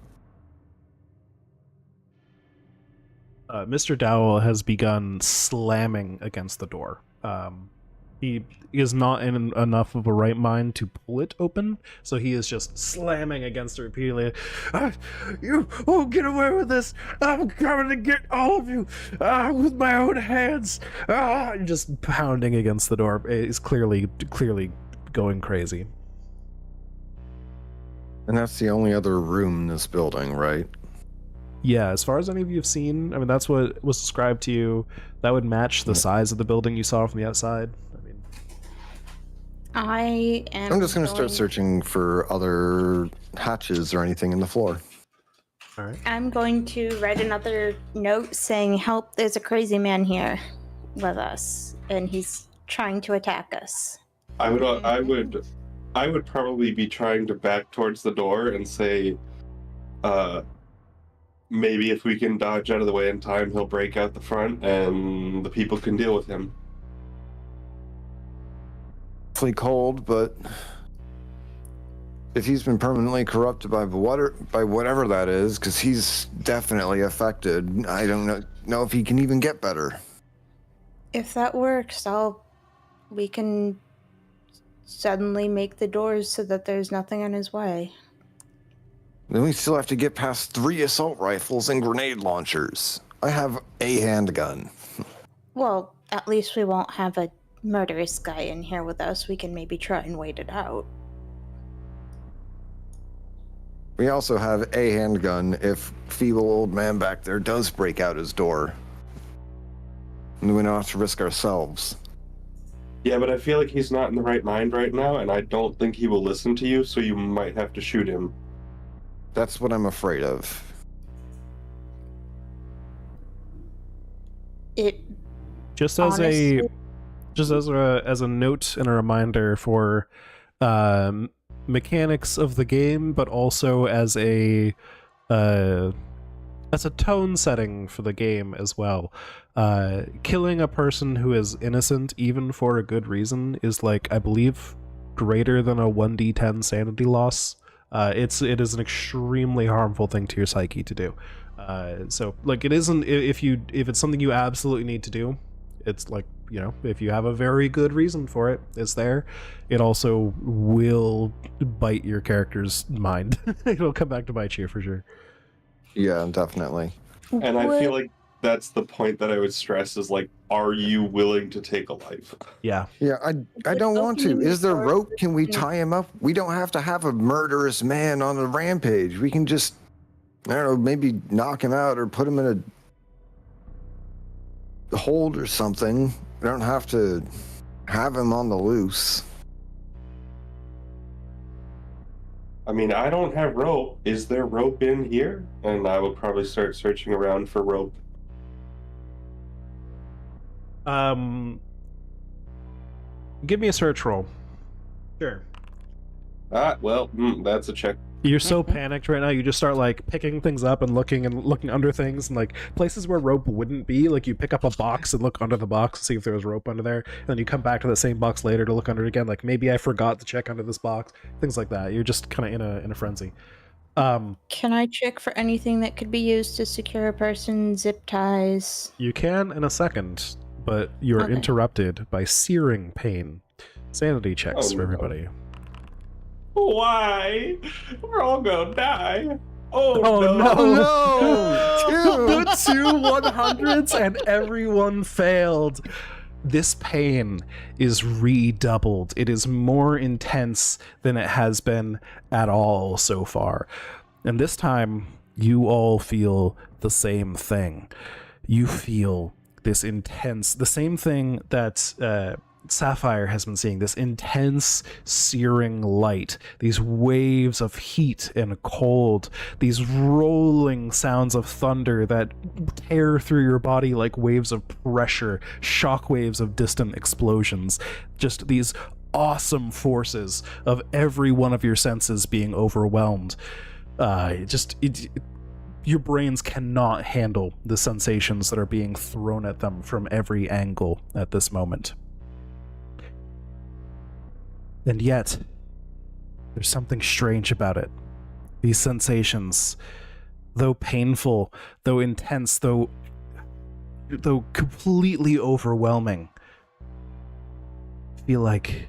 Speaker 2: Mr. Dowell has begun slamming against the door. He is not in enough of a right mind to pull it open, so he is just slamming against it repeatedly. You won't get away with this! I'm coming to get all of you with my own hands! Just pounding against the door. He's clearly going crazy.
Speaker 4: And that's the only other room in this building, right?
Speaker 2: Yeah, as far as any of you have seen, I mean, that's what was described to you. That would match the size of the building you saw from the outside. I mean,
Speaker 4: I'm just going to start searching for other hatches or anything in the floor.
Speaker 2: all right.
Speaker 1: I'm going to write another note saying, "Help! There's a crazy man here with us, and he's trying to attack us."
Speaker 3: I would probably be trying to back towards the door and say, maybe if we can dodge out of the way in time, he'll break out the front and the people can deal with him.
Speaker 4: Awfully cold, but if he's been permanently corrupted by whatever that is, because he's definitely affected, I don't know if he can even get better.
Speaker 1: If that works, we can suddenly make the doors so that there's nothing in his way.
Speaker 4: Then we still have to get past 3 assault rifles and grenade launchers. I have a handgun.
Speaker 1: Well, at least we won't have a murderous guy in here with us. We can maybe try and wait it out.
Speaker 4: We also have a handgun if feeble old man back there does break out his door. And we don't have to risk ourselves.
Speaker 3: Yeah, but I feel like he's not in the right mind right now, and I don't think he will listen to you, so you might have to shoot him.
Speaker 4: That's what I'm afraid of.
Speaker 2: Just as
Speaker 1: Honestly,
Speaker 2: a note and a reminder for mechanics of the game, but also as a tone setting for the game as well. Killing a person who is innocent, even for a good reason, is like, I believe, greater than a 1d10 sanity loss. It is an extremely harmful thing to your psyche to do. So like, it isn't, if it's something you absolutely need to do, it's like, you know, if you have a very good reason for it, it's there. It also will bite your character's mind. It'll come back to bite you for sure.
Speaker 4: Yeah, definitely.
Speaker 3: And I feel like that's the point that I would stress is like, are you willing to take a life?
Speaker 2: Yeah.
Speaker 4: Yeah, I don't want to. Is there rope? Can we tie him up? We don't have to have a murderous man on a rampage. We can just, I don't know, maybe knock him out or put him in a hold or something. We don't have to have him on the loose.
Speaker 3: I mean, I don't have rope. Is there rope in here? And I will probably start searching around for rope.
Speaker 2: Give me a search roll. Sure.
Speaker 3: Well, that's a check.
Speaker 2: You're so panicked right now, you just start like picking things up and looking under things, and like places where rope wouldn't be, like you pick up a box and look under the box to see if there was rope under there, and then you come back to the same box later to look under it again, like maybe I forgot to check under this box, things like that. You're just kind of in a frenzy.
Speaker 1: Can I check for anything that could be used to secure a person, zip ties?
Speaker 2: You can in a second, but you're
Speaker 1: Okay.
Speaker 2: interrupted by searing pain. Sanity checks
Speaker 3: Oh,
Speaker 2: for
Speaker 3: no.
Speaker 2: everybody.
Speaker 3: Why? We're all gonna die. Oh,
Speaker 2: Oh,
Speaker 3: no.
Speaker 2: The 2 100s and everyone failed. This pain is redoubled. It is more intense than it has been at all so far. And this time, you all feel the same thing. You feel this intense, the same thing that Sapphire has been seeing, this intense searing light, these waves of heat and cold, these rolling sounds of thunder that tear through your body like waves of pressure, shock waves of distant explosions, just these awesome forces of every one of your senses being overwhelmed. Your brains cannot handle the sensations that are being thrown at them from every angle at this moment. And yet, there's something strange about it. These sensations, though painful, though intense, though completely overwhelming, feel like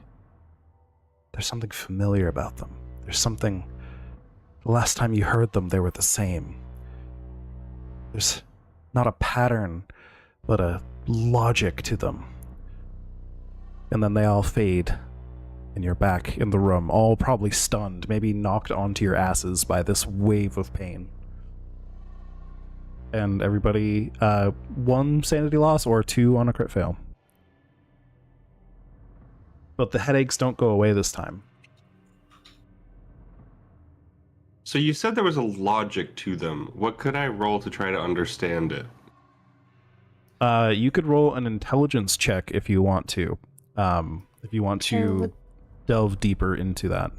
Speaker 2: there's something familiar about them. There's something, the last time you heard them, they were the same. There's not a pattern, but a logic to them. And then they all fade. And you're back in the room, all probably stunned, maybe knocked onto your asses by this wave of pain. And everybody, 1 sanity loss or 2 on a crit fail. But the headaches don't go away this time.
Speaker 3: So you said there was a logic to them. What could I roll to try to understand it?
Speaker 2: You could roll an intelligence check if you want to. If you want to delve deeper into that.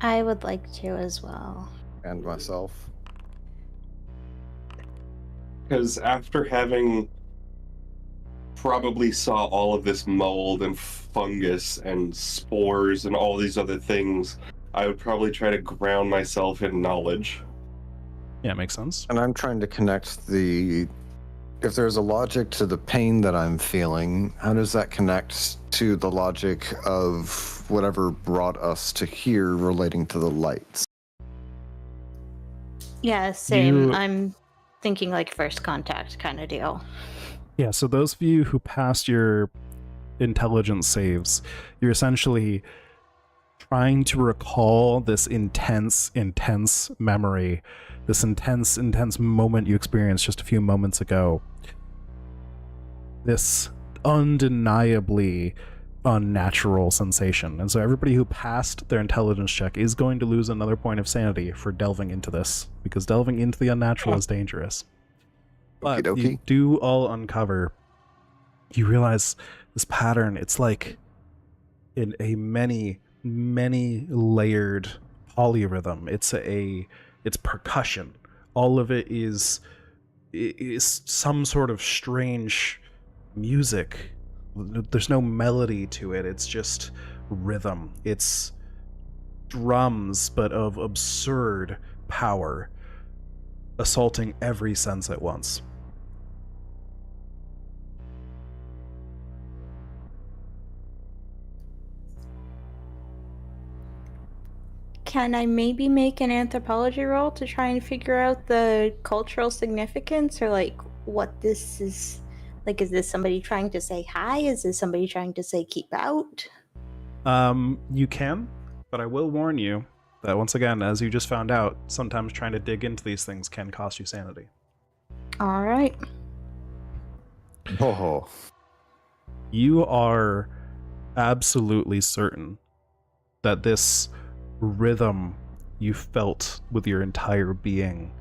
Speaker 1: I would like to as well.
Speaker 4: And myself.
Speaker 3: Because after having probably saw all of this mold and fungus and spores and all these other things, I would probably try to ground myself in knowledge.
Speaker 2: Yeah, makes sense.
Speaker 4: And I'm trying to connect if there's a logic to the pain that I'm feeling, how does that connect to the logic of whatever brought us to here relating to the lights?
Speaker 1: Yeah, same.
Speaker 2: You-
Speaker 1: I'm thinking like first contact kind of deal.
Speaker 2: Yeah, so those of you who passed your intelligence saves, you're essentially trying to recall this intense memory, this intense moment you experienced just a few moments ago. This undeniably unnatural sensation. And so everybody who passed their intelligence check is going to lose another point of sanity for delving into this, because delving into the unnatural is dangerous. But
Speaker 4: Okie
Speaker 2: you
Speaker 4: dokie.
Speaker 2: do all uncover, you realize this pattern, it's like in a many layered polyrhythm. It's percussion. All of it is some sort of strange music. There's no melody to it. It's just rhythm. It's drums, but of absurd power, assaulting every sense at once.
Speaker 1: Can I maybe make an anthropology roll to try and figure out the cultural significance, or like what this is? Like, is this somebody trying to say hi? Is this somebody trying to say keep out?
Speaker 2: You can, but I will warn you that once again, as you just found out, sometimes trying to dig into these things can cost you sanity.
Speaker 1: All right.
Speaker 4: Oh,
Speaker 2: You are absolutely certain that this rhythm you felt with your entire being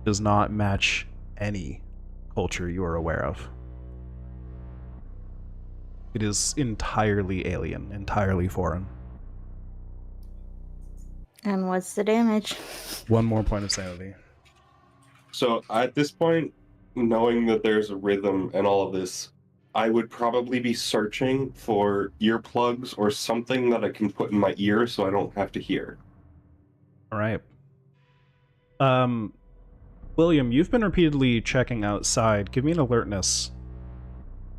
Speaker 2: does not match any culture you are aware of. It is entirely alien, entirely foreign.
Speaker 1: And what's the damage?
Speaker 2: 1 more point of sanity.
Speaker 3: So at this point, knowing that there's a rhythm and all of this, I would probably be searching for earplugs or something that I can put in my ear so I don't have to hear.
Speaker 2: All right. William, you've been repeatedly checking outside. Give me an alertness,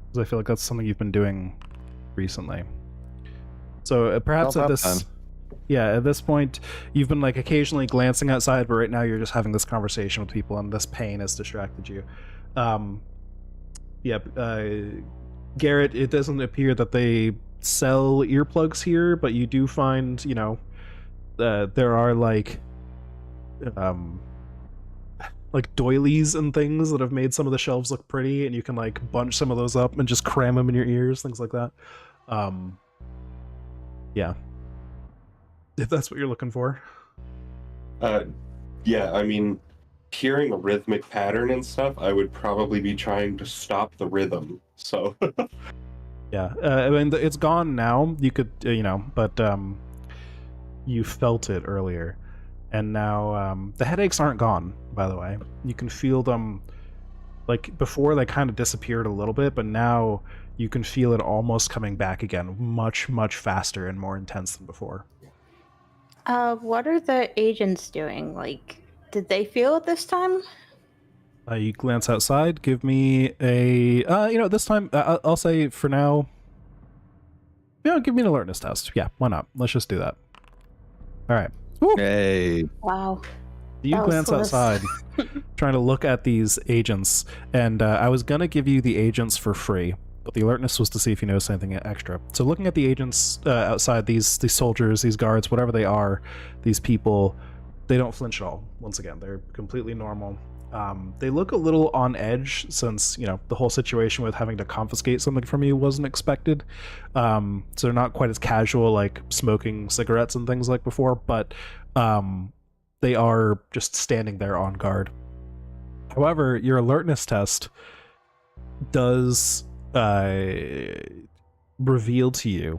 Speaker 2: because I feel like that's something you've been doing recently. So perhaps at this, at this point, you've been like occasionally glancing outside, but right now you're just having this conversation with people, and this pain has distracted you. Garrett, it doesn't appear that they sell earplugs here, but you do find, there are like doilies and things that have made some of the shelves look pretty, and you can like bunch some of those up and just cram them in your ears, things like that. Yeah, if that's what you're looking for.
Speaker 3: Yeah, I mean, hearing a rhythmic pattern and stuff, I would probably be trying to stop the rhythm. So
Speaker 2: yeah, I mean, it's gone now. You could, but you felt it earlier, and now the headaches aren't gone, by the way. You can feel them. Like before, they kind of disappeared a little bit, but now you can feel it almost coming back again, much, much faster and more intense than before.
Speaker 1: What are the agents doing? Like, did they feel it this time?
Speaker 2: You glance outside. Give me a, this time, I'll say for now, give me an alertness test. Yeah, why not? Let's just do that. All right. Woo.
Speaker 4: Hey.
Speaker 1: Wow.
Speaker 2: You glance outside, trying to look at these agents, and I was going to give you the agents for free, but the alertness was to see if you notice anything extra. So looking at the agents outside, these soldiers, these guards, whatever they are, these people, they don't flinch at all. Once again, they're completely normal. They look a little on edge since, the whole situation with having to confiscate something from you wasn't expected. So they're not quite as casual, like smoking cigarettes and things like before, but they are just standing there on guard. However, your alertness test does reveal to you,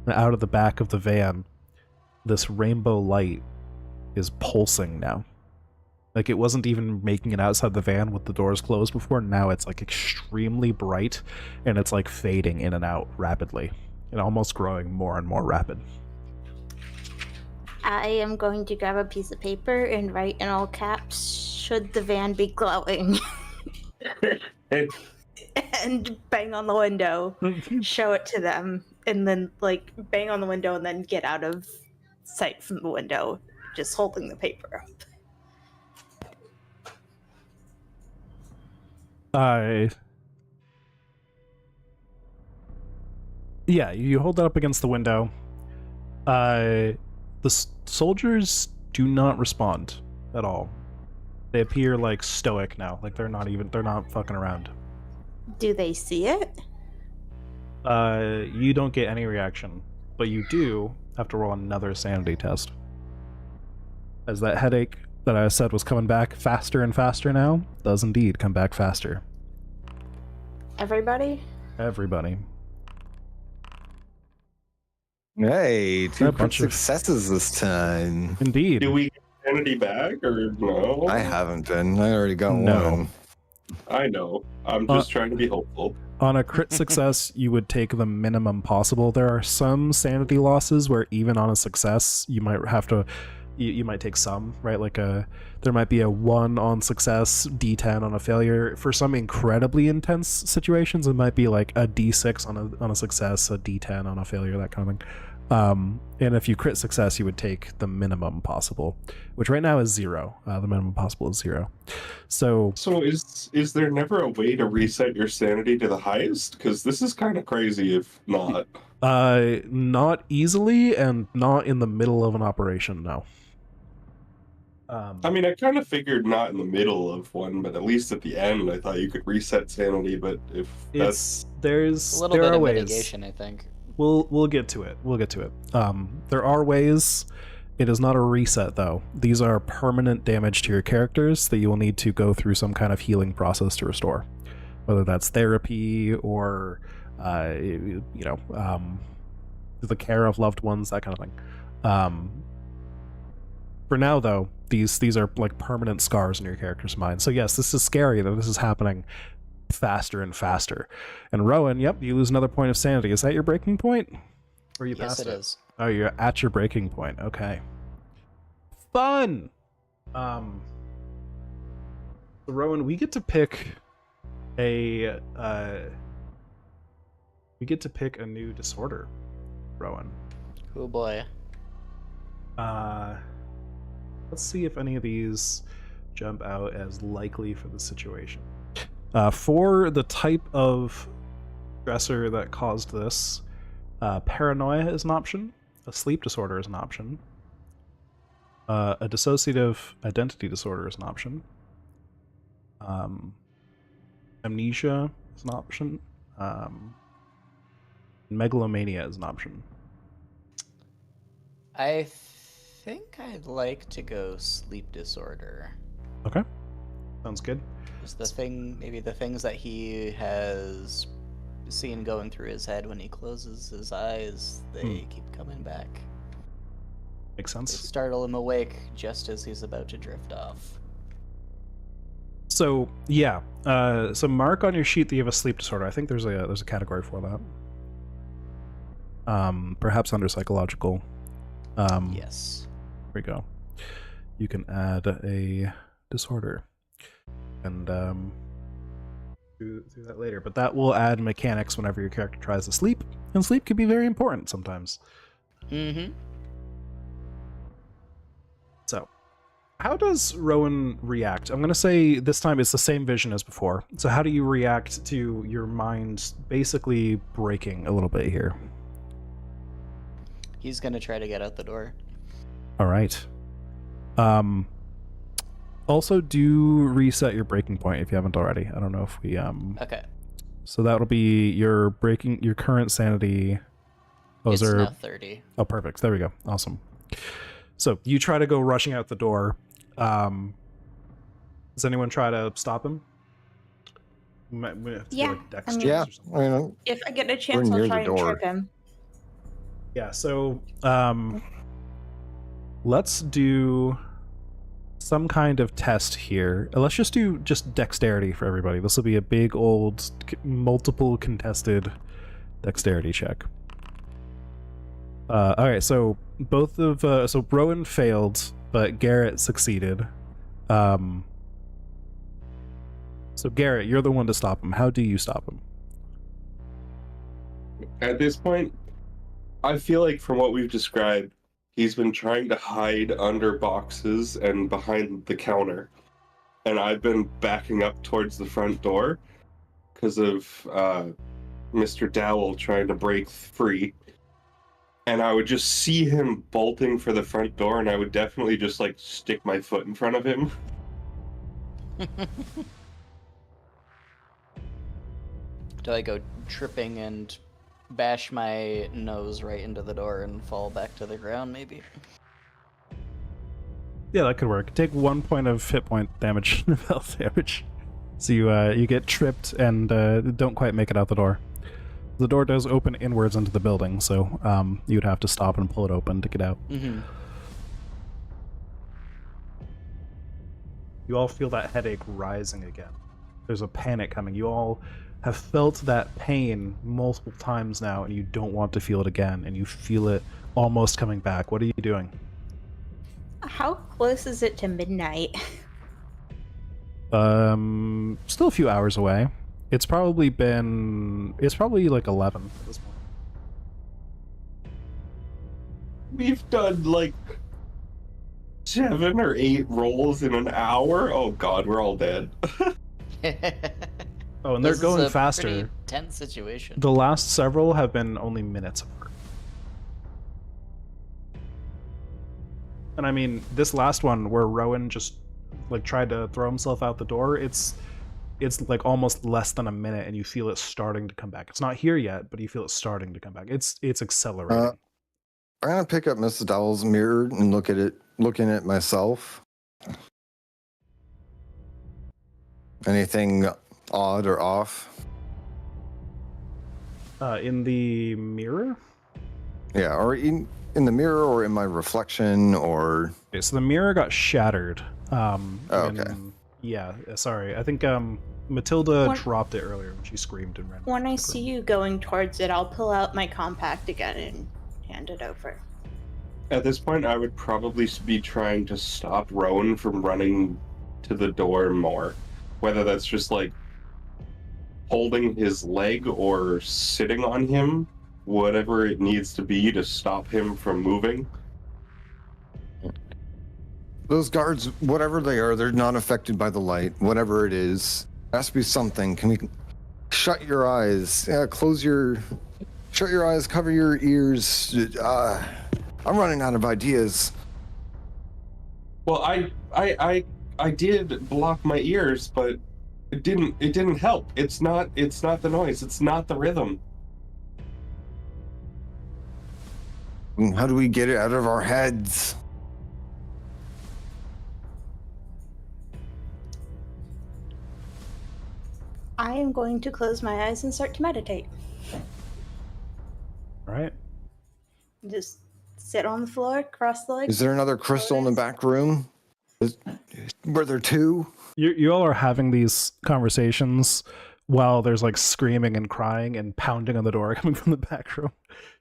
Speaker 2: out of the back of the van, this rainbow light is pulsing now. Like, it wasn't even making it outside the van with the doors closed before. Now it's like extremely bright, and it's like fading in and out rapidly, and almost growing more and more rapid.
Speaker 1: I am going to grab a piece of paper and write in all caps, "Should the van be glowing?" And bang on the window, show it to them, and then like bang on the window and then get out of sight from the window, just holding the paper up.
Speaker 2: Yeah, you hold that up against the window. The soldiers do not respond at all. They appear like stoic now, like they're not fucking around.
Speaker 1: Do they see it?
Speaker 2: You don't get any reaction, but you do have to roll another sanity test. As that headache that I said was coming back faster and faster now, does indeed come back faster.
Speaker 1: Everybody?
Speaker 2: Everybody.
Speaker 4: Hey, two successes this time.
Speaker 2: Indeed.
Speaker 3: Do we get sanity back or no?
Speaker 4: I haven't been. I already got one.
Speaker 3: I know. I'm just trying to be hopeful.
Speaker 2: On a crit success, you would take the minimum possible. There are some sanity losses where even on a success, you might have to, you might take some, right? Like there might be a 1 on success, D10 on a failure. For some incredibly intense situations, it might be like a D6 on a success, a D10 on a failure, that kind of thing. And if you crit success, you would take the minimum possible, which right now is 0. The minimum possible is 0. So
Speaker 3: is there never a way to reset your sanity to the highest? Because this is kind of crazy if not.
Speaker 2: Not easily, and not in the middle of an operation, no.
Speaker 3: I mean, I kind of figured not in the middle of one, but at least at the end, I thought you could reset sanity. But if that's
Speaker 2: there's
Speaker 5: a little
Speaker 2: there
Speaker 5: bit
Speaker 2: are
Speaker 5: of
Speaker 2: ways.
Speaker 5: mitigation, I think.
Speaker 2: We'll get to it. We'll get to it. There are ways. It is not a reset, though. These are permanent damage to your characters that you will need to go through some kind of healing process to restore, whether that's therapy or the care of loved ones, that kind of thing. For now, though, these are like permanent scars in your character's mind. So yes, this is scary that this is happening faster and faster. And Rowan, yep, you lose another point of sanity. Is that your breaking point? Or are you
Speaker 5: Yes,
Speaker 2: past
Speaker 5: it is.
Speaker 2: Oh, you're at your breaking point. Okay. Fun. So Rowan, we get to pick a new disorder. Rowan.
Speaker 5: Oh boy.
Speaker 2: Let's see if any of these jump out as likely for the situation. For the type of stressor that caused this, paranoia is an option. A sleep disorder is an option. A dissociative identity disorder is an option. Amnesia is an option. Megalomania is an option.
Speaker 5: I think I'd like to go sleep disorder.
Speaker 2: Okay. Sounds good.
Speaker 5: Just the things that he has seen going through his head when he closes his eyes, they keep coming back.
Speaker 2: Makes
Speaker 5: They
Speaker 2: sense.
Speaker 5: startle him awake just as he's about to drift off.
Speaker 2: So yeah, so mark on your sheet that you have a sleep disorder. I think there's a category for that. Perhaps under psychological.
Speaker 5: Yes.
Speaker 2: There we go. You can add a disorder, and do that later. But that will add mechanics whenever your character tries to sleep, and sleep can be very important sometimes.
Speaker 5: Mm-hmm.
Speaker 2: So, how does Rowan react? I'm going to say this time it's the same vision as before. So how do you react to your mind basically breaking a little bit here?
Speaker 5: He's gonna try to get out the door.
Speaker 2: All right. Also, do reset your breaking point if you haven't already. I don't know if we
Speaker 5: Okay.
Speaker 2: So that'll be your current sanity.
Speaker 5: It's now 30.
Speaker 2: Oh, perfect. There we go. Awesome. So you try to go rushing out the door. Does anyone try to stop him? We have to do,
Speaker 1: Yeah,
Speaker 2: like, dex
Speaker 1: I mean-
Speaker 2: checks
Speaker 4: Yeah,
Speaker 2: or something.
Speaker 4: I mean,
Speaker 1: If I get a chance,
Speaker 4: near
Speaker 1: I'll
Speaker 4: the
Speaker 1: try and
Speaker 4: door.
Speaker 1: trip him.
Speaker 2: Yeah, so let's do some kind of test here. Let's just do dexterity for everybody. This will be a big old multiple contested dexterity check. All right, so both of so Rowan failed, but Garrett succeeded. So Garrett, you're the one to stop him. How do you stop him?
Speaker 3: At this point, I feel like from what we've described, he's been trying to hide under boxes and behind the counter. And I've been backing up towards the front door because of Mr. Dowell trying to break free. And I would just see him bolting for the front door, and I would definitely just like stick my foot in front of him.
Speaker 5: Do I go tripping and bash my nose right into the door and fall back to the ground, maybe?
Speaker 2: Yeah, that could work. Take 1 point of hit point damage, health damage. So you get tripped and don't quite make it out the door. The door does open inwards into the building, so you'd have to stop and pull it open to get out.
Speaker 5: Mm-hmm.
Speaker 2: You all feel that headache rising again. There's a panic coming. You all have felt that pain multiple times now, and you don't want to feel it again, and you feel it almost coming back. What are you doing?
Speaker 1: How close is it to midnight?
Speaker 2: Still a few hours away. It's probably like 11 at this point.
Speaker 3: We've done like 7 or 8 rolls in an hour. Oh god, we're all dead.
Speaker 2: Oh, and they're going
Speaker 5: Pretty
Speaker 2: faster.
Speaker 5: tense situation.
Speaker 2: The last several have been only minutes apart. And I mean, this last one where Rowan just like tried to throw himself out the door, it's like almost less than a minute, and you feel it starting to come back. It's not here yet, but you feel it starting to come back. It's accelerating.
Speaker 4: I'm gonna pick up Mrs. Dowell's mirror and looking at myself. Anything odd or off?
Speaker 2: In the mirror?
Speaker 4: Yeah, or in the mirror, or in my reflection, or...
Speaker 2: Okay, so the mirror got shattered.
Speaker 4: okay.
Speaker 2: Yeah, sorry. I think Matilda
Speaker 1: What-
Speaker 2: dropped it earlier when she screamed and ran.
Speaker 1: When I
Speaker 2: back
Speaker 1: see
Speaker 2: room.
Speaker 1: you going towards it, I'll pull out my compact again and hand it over.
Speaker 3: At this point, I would probably be trying to stop Rowan from running to the door more. Whether that's just like holding his leg or sitting on him, whatever it needs to be to stop him from moving.
Speaker 4: Those guards, whatever they are, they're not affected by the light. Whatever it is, has to be something. Can we shut your eyes? Yeah, shut your eyes, cover your ears. I'm running out of ideas.
Speaker 3: Well, I did block my ears, but it didn't help. It's not the noise. It's not the rhythm.
Speaker 4: How do we get it out of our heads?
Speaker 1: I am going to close my eyes and start to meditate.
Speaker 2: All right.
Speaker 1: Just sit on the floor, cross the legs.
Speaker 4: Is there another crystal in the back room? Were there two?
Speaker 2: You all are having these conversations while there's like screaming and crying and pounding on the door coming from the back room.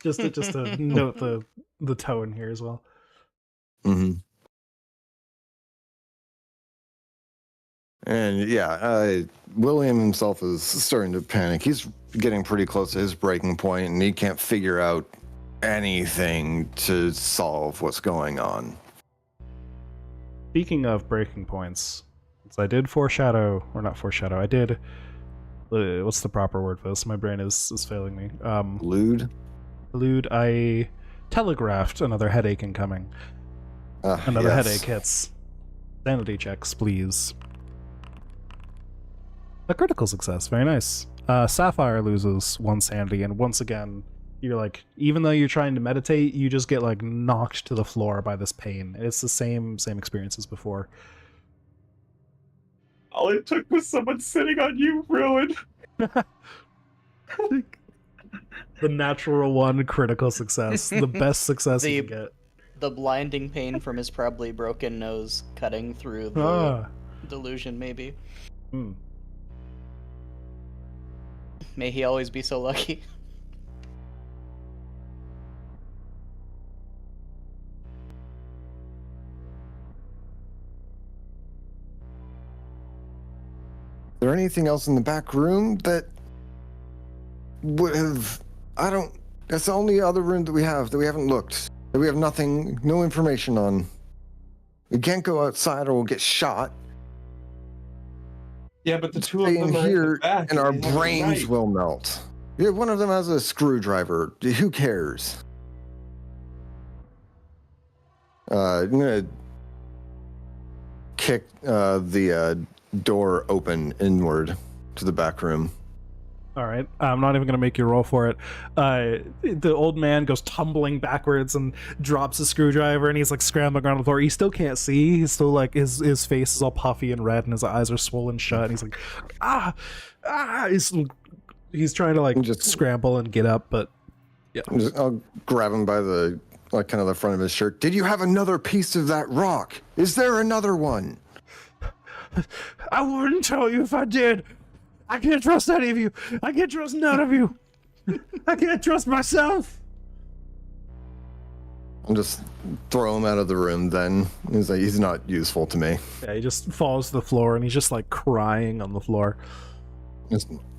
Speaker 2: Just to note the tone here as well.
Speaker 4: Mm-hmm. And yeah, William himself is starting to panic. He's getting pretty close to his breaking point, and he can't figure out anything to solve what's going on.
Speaker 2: Speaking of breaking points, I did foreshadow, or not foreshadow, I did, what's the proper word for this? My brain is failing me.
Speaker 4: Lewd?
Speaker 2: I telegraphed another headache incoming. Another
Speaker 4: Yes.
Speaker 2: headache hits. Sanity checks, please. A critical success, very nice. Sapphire loses 1 sanity, and once again, you're like, even though you're trying to meditate, you just get like knocked to the floor by this pain. It's the same experience as before.
Speaker 3: All it took was someone sitting on you, Rowan.
Speaker 2: The natural 1 critical success, the best success you can get.
Speaker 5: The blinding pain from his probably broken nose cutting through the delusion, maybe.
Speaker 2: Hmm.
Speaker 5: May he always be so lucky.
Speaker 4: Is there anything else in the back room that would have... That's the only other room that we haven't looked. That we have no information on. We can't go outside or we'll get shot.
Speaker 3: Yeah, but the two
Speaker 4: Stay
Speaker 3: of
Speaker 4: in
Speaker 3: them are
Speaker 4: here
Speaker 3: in the back,
Speaker 4: and our
Speaker 3: they have a
Speaker 4: brains
Speaker 3: knife.
Speaker 4: will melt. Yeah, one of them has a screwdriver. Who cares? I'm gonna kick the door open inward to the back room.
Speaker 2: All right, I'm not even gonna make you roll for it. The old man goes tumbling backwards and drops a screwdriver, and he's like scrambling around the floor. He still can't see. He's still like his face is all puffy and red, and his eyes are swollen shut. And he's like, He's trying to like
Speaker 4: Just-
Speaker 2: scramble and get up, but yeah.
Speaker 4: I'll grab him by the kind of the front of his shirt. Did you have another piece of that rock? Is there another one?
Speaker 2: I wouldn't tell you if I did. I can't trust any of you. I can't trust none of you. I can't trust myself.
Speaker 4: I'll just throw him out of the room then. He's not useful to me.
Speaker 2: Yeah, he just falls to the floor and he's just like crying on the floor.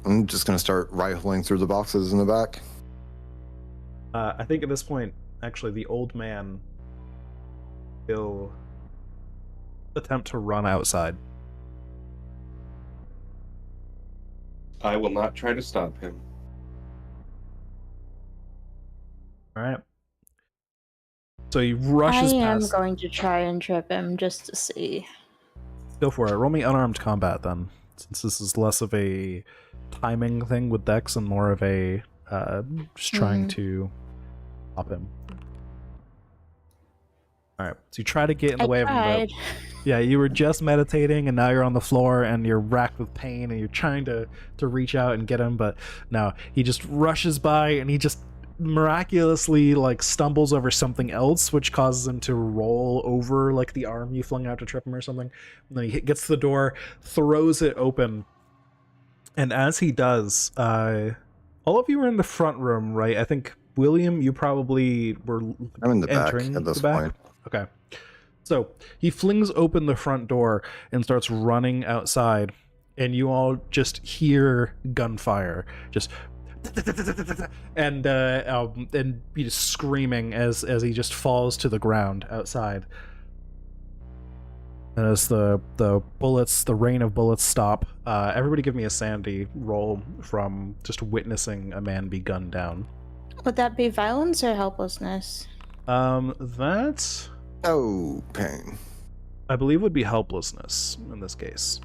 Speaker 4: I'm just going to start rifling through the boxes in the back.
Speaker 2: I think at this point, actually, the old man will attempt to run outside.
Speaker 3: I will not try to stop him.
Speaker 2: All right. So he rushes
Speaker 1: I am
Speaker 2: past.
Speaker 1: going to try and trip him just to see.
Speaker 2: Go for it. Roll me unarmed combat then, since this is less of a timing thing with Dex and more of a just trying to stop him. All right. So you try to get in the way of him.
Speaker 1: tried.
Speaker 2: Yeah, you were just meditating, and now you're on the floor, and you're racked with pain, and you're trying to reach out and get him, but no, he just rushes by, and he just miraculously like stumbles over something else, which causes him to roll over like the arm you flung out to trip him or something. And then he gets to the door, throws it open, and as he does, all of you are in the front room, right? I think William, you probably were
Speaker 4: I'm in the back
Speaker 2: entering
Speaker 4: at this
Speaker 2: the back.
Speaker 4: point.
Speaker 2: Okay. So he flings open the front door and starts running outside, and you all just hear gunfire, just and you just screaming as he just falls to the ground outside. And as the bullets, the rain of bullets stop, everybody give me a sanity roll from just witnessing a man be gunned down.
Speaker 1: Would that be violence or helplessness?
Speaker 2: That
Speaker 4: Oh, pain.
Speaker 2: I believe would be helplessness in this case.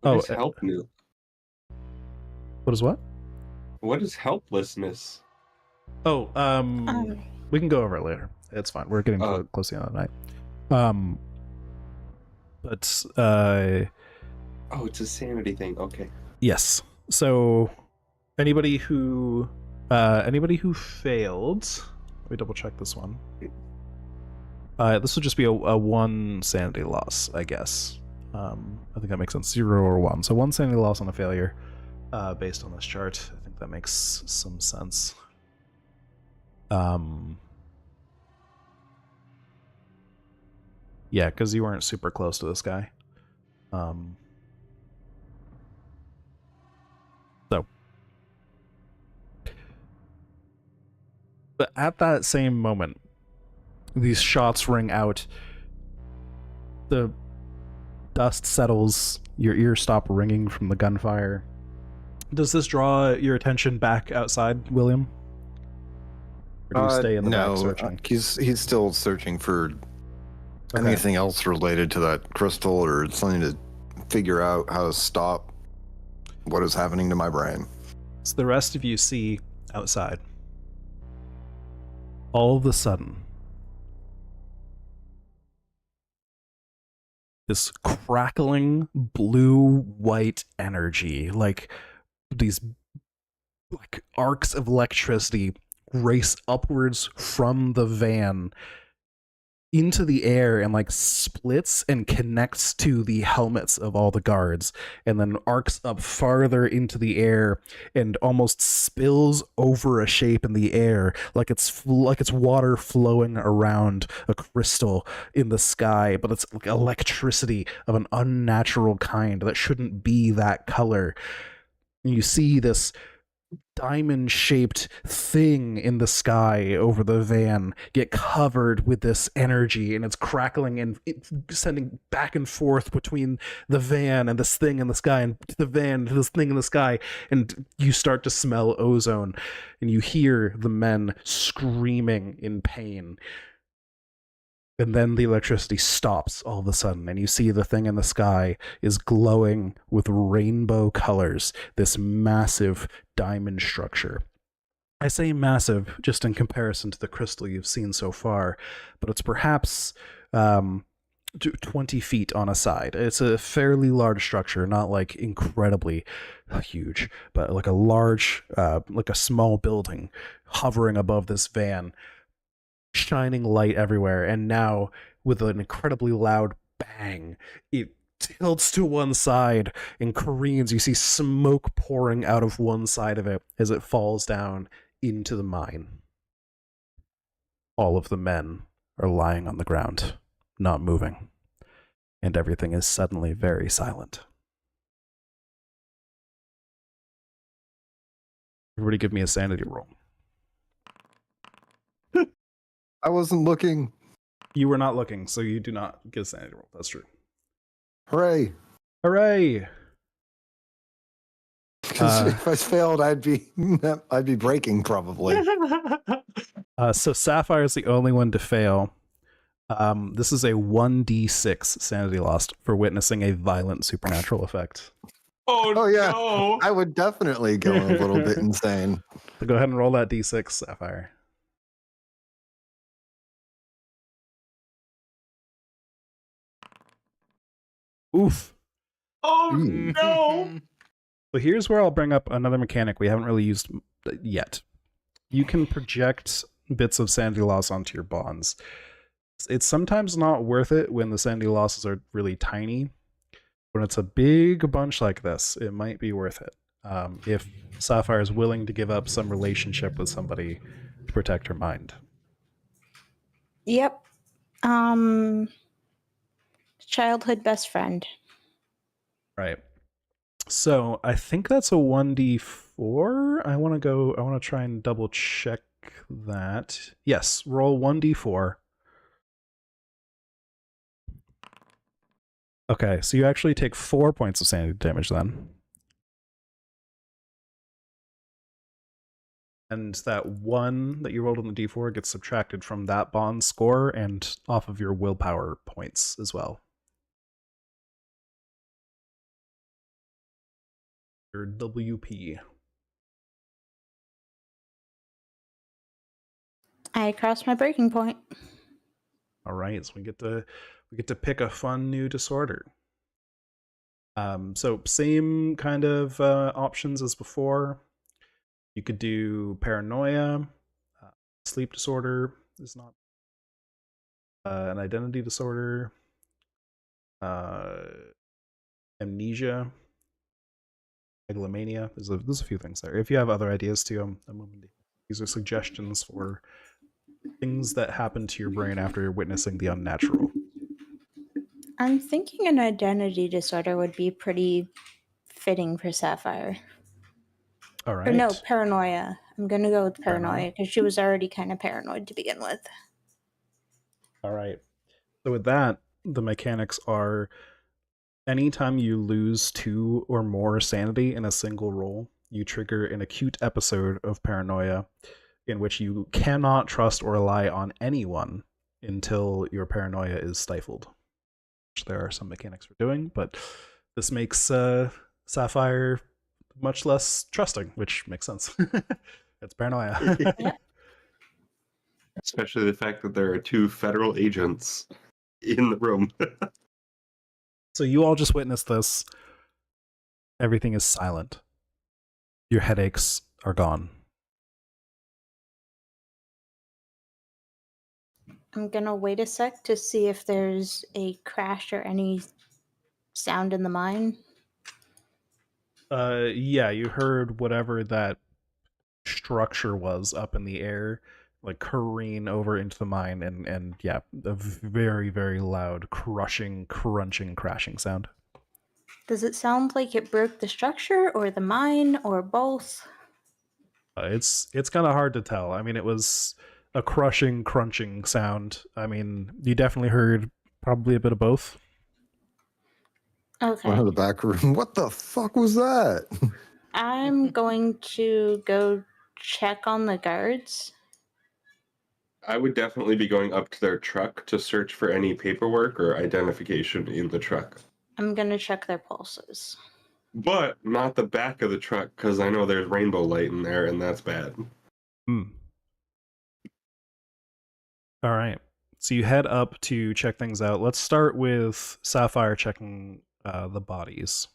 Speaker 3: What is helplessness?
Speaker 2: What is what?
Speaker 3: What is helplessness?
Speaker 2: Oh, we can go over it later. It's fine. We're getting close to the end of the night. But
Speaker 3: oh, it's a sanity thing. Okay.
Speaker 2: yes. So anybody who failed, let me double check this one. This will just be a 1 sanity loss, I guess. I think that makes sense. 0 or 1. So 1 sanity loss on a failure, based on this chart. I think that makes some sense. Yeah, because you weren't super close to this guy. But at that same moment, these shots ring out. The dust settles. Your ears stop ringing from the gunfire. Does this draw your attention back outside, William? Or do you stay in the back searching?
Speaker 4: He's still searching for anything else related to that crystal or something to figure out how to stop what is happening to my brain.
Speaker 2: So the rest of you see outside. All of a sudden, this crackling blue-white energy, like these like arcs of electricity, race upwards from the van into the air and like splits and connects to the helmets of all the guards, and then arcs up farther into the air and almost spills over a shape in the air, like it's water flowing around a crystal in the sky, but it's like electricity of an unnatural kind that shouldn't be that color. And you see this diamond-shaped thing in the sky over the van get covered with this energy, and it's crackling and it's sending back and forth between the van and this thing in the sky, and the van to this thing in the sky, and you start to smell ozone, and you hear the men screaming in pain. And then the electricity stops all of a sudden, and you see the thing in the sky is glowing with rainbow colors, this massive diamond structure. I say massive just in comparison to the crystal you've seen so far, but it's perhaps 20 feet on a side. It's a fairly large structure, not like incredibly huge, but like a large, like a small building hovering above this van, shining light everywhere. And now, with an incredibly loud bang, it tilts to one side and careens. You see smoke pouring out of one side of it as it falls down into the mine. All of the men are lying on the ground, not moving, and everything is suddenly very silent. Everybody give me a sanity roll.
Speaker 4: I wasn't looking.
Speaker 2: You were not looking, so you do not get a sanity roll. That's true.
Speaker 4: Hooray.
Speaker 2: Hooray!
Speaker 4: Because if I failed, I'd be breaking probably.
Speaker 2: So Sapphire is the only one to fail. This is a 1d6 sanity lost for witnessing a violent supernatural effect.
Speaker 3: Oh
Speaker 4: yeah,
Speaker 3: no!
Speaker 4: I would definitely go a little bit insane.
Speaker 2: So go ahead and roll that d6, Sapphire. Oof.
Speaker 3: Oh
Speaker 4: Ooh.
Speaker 3: no!
Speaker 2: So here's where I'll bring up another mechanic we haven't really used yet. You can project bits of sanity loss onto your bonds. It's sometimes not worth it when the sanity losses are really tiny. When it's a big bunch like this, it might be worth it. If Sapphire is willing to give up some relationship with somebody to protect her mind.
Speaker 1: Yep. Childhood best friend.
Speaker 2: Right. So I think that's a 1d4. I want to try and double check that. Yes, roll 1d4. Okay, so you actually take 4 points of sanity damage then. And that 1 that you rolled on the d4 gets subtracted from that bond score and off of your willpower points as well. Your WP.
Speaker 1: I crossed my breaking point.
Speaker 2: All right, so we get to pick a fun new disorder. So same kind of options as before. You could do paranoia, sleep disorder is not an identity disorder, amnesia, megalomania. There's a few things there. If you have other ideas too, I'm open to. These are suggestions for things that happen to your brain after witnessing the unnatural.
Speaker 1: I'm thinking an identity disorder would be pretty fitting for Sapphire.
Speaker 2: All right.
Speaker 1: Or no, paranoia. I'm going to go with
Speaker 2: Paranoia.
Speaker 1: paranoia because she was already kind of paranoid to begin with.
Speaker 2: All right. So with that, the mechanics are anytime you lose 2 or more sanity in a single roll, you trigger an acute episode of paranoia in which you cannot trust or rely on anyone until your paranoia is stifled. Which there are some mechanics for doing, but this makes Sapphire much less trusting, which makes sense. It's paranoia.
Speaker 1: Yep.
Speaker 3: Especially the fact that there are 2 federal agents in the room.
Speaker 2: So you all just witnessed this. Everything is silent. Your headaches are gone.
Speaker 1: I'm going to wait a sec to see if there's a crash or any sound in the mine.
Speaker 2: Yeah, you heard whatever that structure was up in the air, like careen over into the mine, and yeah, a very, very loud crushing, crunching, crashing sound.
Speaker 1: Does it sound like it broke the structure or the mine or both?
Speaker 2: It's kind of hard to tell. I mean, it was a crushing, crunching sound. I mean, you definitely heard probably a bit of both.
Speaker 1: Okay.
Speaker 4: Out of the back room. What the fuck was that?
Speaker 1: I'm going to go check on the guards.
Speaker 3: I would definitely be going up to their truck to search for any paperwork or identification in the truck.
Speaker 1: I'm going to check their pulses.
Speaker 3: But not the back of the truck, because I know there's rainbow light in there, and that's bad.
Speaker 2: All right. So you head up to check things out. Let's start with Sapphire checking the bodies.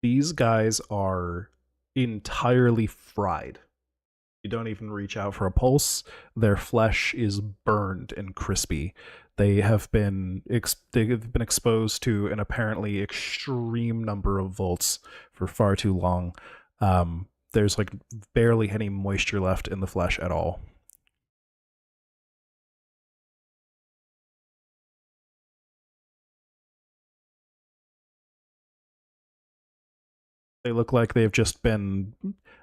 Speaker 2: These guys are entirely fried. You don't even reach out for a pulse. Their flesh is burned and crispy. They have been exposed to an apparently extreme number of volts for far too long. There's like barely any moisture left in the flesh at all. They look like they've just been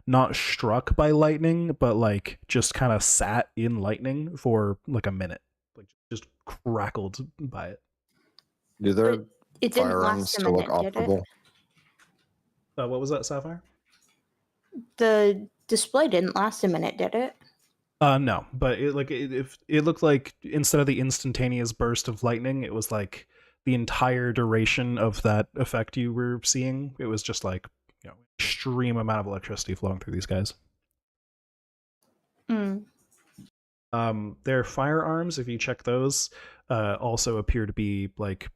Speaker 2: not struck by lightning, but like just kind of sat in lightning for like a minute, like just crackled by it.
Speaker 4: Do their
Speaker 1: It didn't
Speaker 4: firearms
Speaker 1: last a
Speaker 4: still look
Speaker 1: minute, did it?
Speaker 4: operable?
Speaker 2: What was that, Sapphire?
Speaker 1: The display didn't last a minute, did it?
Speaker 2: No, but it looked like instead of the instantaneous burst of lightning, it was like the entire duration of that effect you were seeing. It was just like, you know, extreme amount of electricity flowing through these guys. Their firearms, if you check those, also appear to be like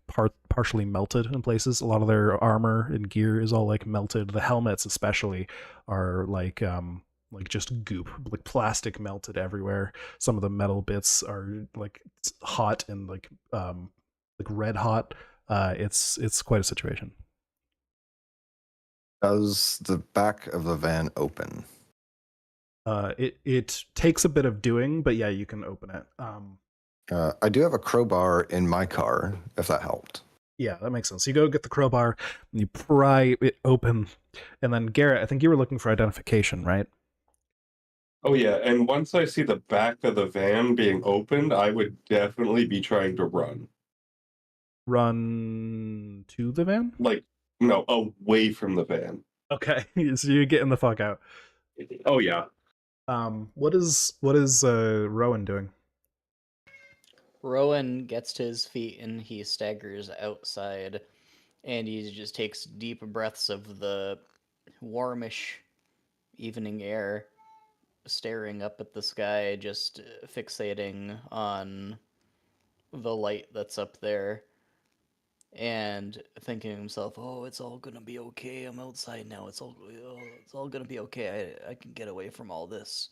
Speaker 2: partially melted in places. A lot of their armor and gear is all like melted. The helmets, especially, are like just goop, like plastic melted everywhere. Some of the metal bits are like hot and like red hot. It's quite a situation.
Speaker 4: Does the back of the van open?
Speaker 2: It takes a bit of doing, but yeah, you can open it.
Speaker 4: I do have a crowbar in my car, if that helped.
Speaker 2: Yeah, that makes sense. You go get the crowbar, and you pry it open, and then Garrett, I think you were looking for identification, right?
Speaker 3: Oh yeah, and once I see the back of the van being opened, I would definitely be trying to run.
Speaker 2: Run to the van?
Speaker 3: Like, no, away from the van.
Speaker 2: Okay, so you're getting the fuck out.
Speaker 3: Oh yeah.
Speaker 2: What is Rowan doing?
Speaker 5: Rowan gets to his feet and he staggers outside, and he just takes deep breaths of the warmish evening air, staring up at the sky, just fixating on the light that's up there, and thinking to himself, "Oh, it's all gonna be okay. I'm outside now. It's all gonna be okay. I can get away from all this."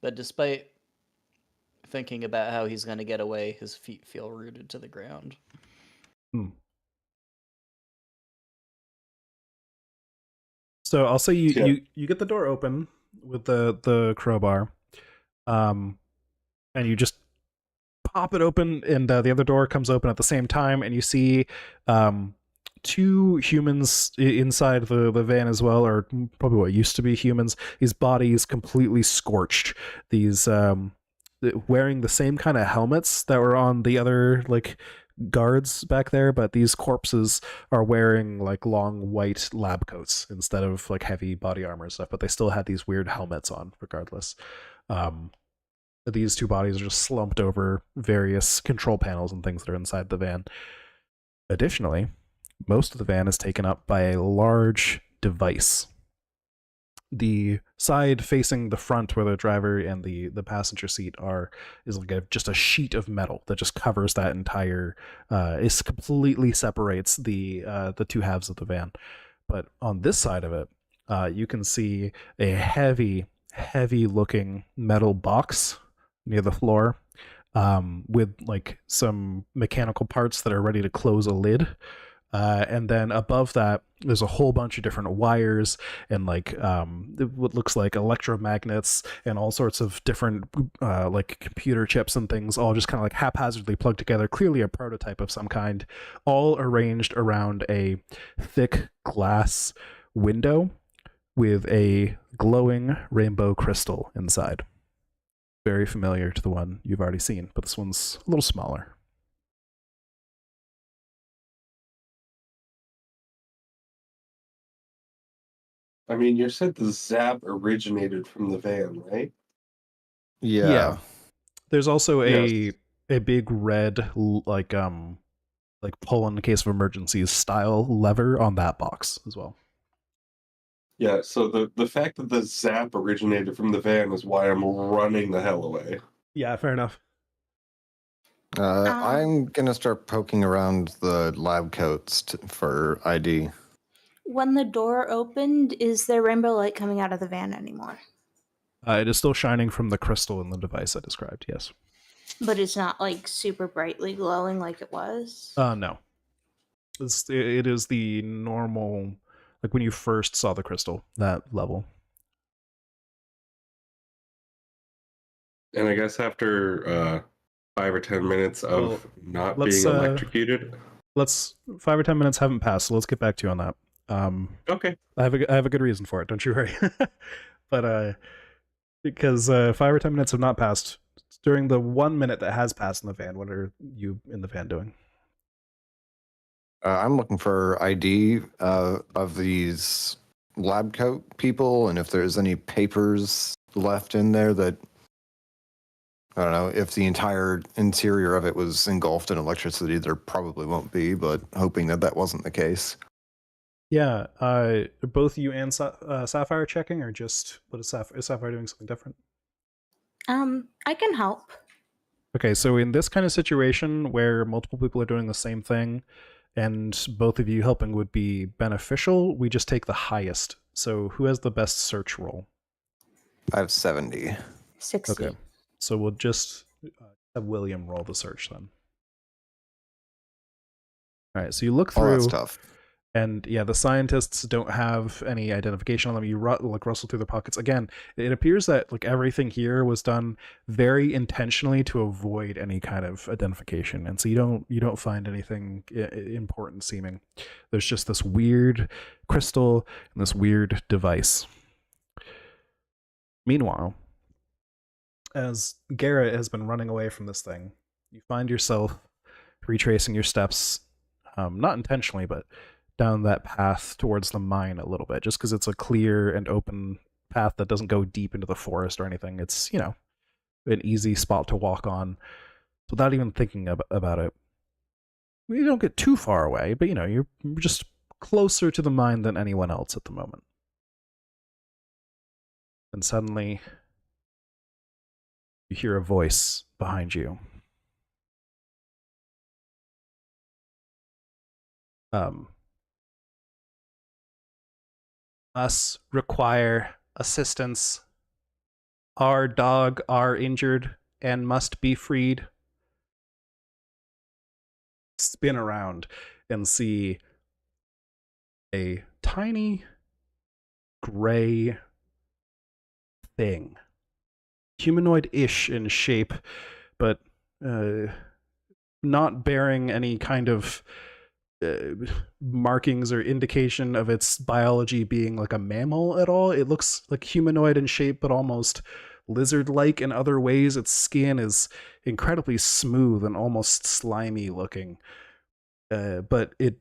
Speaker 5: But despite thinking about how he's gonna get away, his feet feel rooted to the ground.
Speaker 2: Hmm. So I'll say you get the door open with the crowbar, and you just pop it open, and the other door comes open at the same time, and you see two humans inside the van as well, or probably what used to be humans. These bodies completely scorched. These wearing the same kind of helmets that were on the other like guards back there, but these corpses are wearing like long white lab coats instead of like heavy body armor and stuff, but they still had these weird helmets on regardless. These two bodies are just slumped over various control panels and things that are inside the van. Additionally, most of the van is taken up by a large device. The side facing the front where the driver and the passenger seat are is like just a sheet of metal that just covers that entire it completely separates the two halves of the van. But on this side of it, you can see a heavy looking metal box near the floor, with like some mechanical parts that are ready to close a lid. And then above that, there's a whole bunch of different wires and like what looks like electromagnets and all sorts of different like computer chips and things, all just kind of like haphazardly plugged together. Clearly a prototype of some kind, all arranged around a thick glass window with a glowing rainbow crystal inside. Very familiar to the one you've already seen, but this one's a little smaller.
Speaker 3: I mean, you said the zap originated from the van, right?
Speaker 4: Yeah.
Speaker 2: There's also
Speaker 3: Yes.
Speaker 2: a big red like pull in case of emergencies style lever on that box as well.
Speaker 3: Yeah, so the fact that the zap originated from the van is why I'm running the hell away.
Speaker 2: Yeah, fair enough.
Speaker 4: I'm gonna start poking around the lab coats for ID.
Speaker 1: When the door opened, is there rainbow light coming out of the van anymore?
Speaker 2: It is still shining from the crystal in the device I described, yes.
Speaker 1: But it's not like super brightly glowing like it was?
Speaker 2: No. It is the normal, like when you first saw the crystal, that level.
Speaker 3: And I guess after 5 or 10 minutes of
Speaker 2: Well,
Speaker 3: not
Speaker 2: let's,
Speaker 3: being electrocuted.
Speaker 2: Let's 5 or 10 minutes haven't passed, so let's get back to you on that.
Speaker 3: Okay.
Speaker 2: I have a good reason for it, don't you worry. But because 5 or 10 minutes have not passed, during the 1 minute that has passed in the van, what are you in the van doing?
Speaker 4: I'm looking for ID of these lab coat people, and if there's any papers left in there that, I don't know, if the entire interior of it was engulfed in electricity, there probably won't be, but hoping that that wasn't the case.
Speaker 2: Yeah, both you and Sapphire checking, or just is Sapphire doing something different?
Speaker 1: I can help.
Speaker 2: Okay, so in this kind of situation where multiple people are doing the same thing and both of you helping would be beneficial, we just take the highest. So who has the best search roll?
Speaker 4: I have 70.
Speaker 1: 60.
Speaker 2: Okay, so we'll just have William roll the search then. All right, so you look
Speaker 4: Oh,
Speaker 2: through,
Speaker 4: that's tough.
Speaker 2: and yeah, the scientists don't have any identification on them. You rustle through their pockets. Again, it appears that like everything here was done very intentionally to avoid any kind of identification, and so you don't find anything important seeming. There's just this weird crystal and this weird device. Meanwhile, as Garrett has been running away from this thing, you find yourself retracing your steps, not intentionally, but down that path towards the mine a little bit, just because it's a clear and open path that doesn't go deep into the forest or anything. It's, you know, an easy spot to walk on without even thinking about it. You don't get too far away, but, you know, you're just closer to the mine than anyone else at the moment. And suddenly, you hear a voice behind you. Us require assistance. Our dog are injured and must be freed. Spin around and see a tiny gray thing. Humanoid-ish in shape, but not bearing any kind of markings or indication of its biology being like a mammal at all. It looks like humanoid in shape, but almost lizard-like in other ways. Its skin is incredibly smooth and almost slimy looking, but it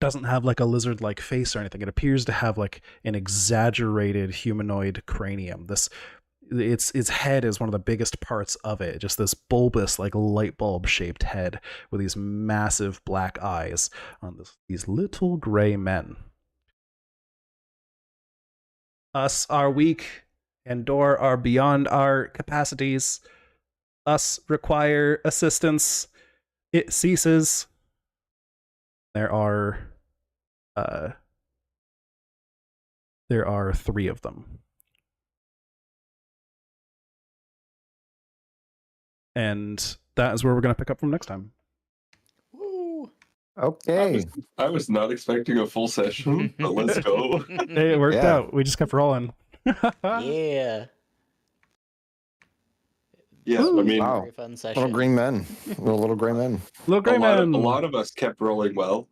Speaker 2: doesn't have like a lizard-like face or anything. It appears to have like an exaggerated humanoid cranium. Its head is one of the biggest parts of it, just this bulbous, like light bulb shaped head with these massive black eyes on these little gray men. Us are weak, and Dor are beyond our capacities. Us require assistance. It ceases. There are 3 of them. And that is where we're going to pick up from next time.
Speaker 5: Woo.
Speaker 4: Okay.
Speaker 3: I was not expecting a full session, but let's go.
Speaker 2: Hey, it worked out. We just kept rolling.
Speaker 5: Yeah.
Speaker 3: Yeah, I mean,
Speaker 4: Wow.
Speaker 5: Very fun session.
Speaker 4: Little green men. Little gray men.
Speaker 2: Little gray man.
Speaker 3: a lot of us kept rolling well.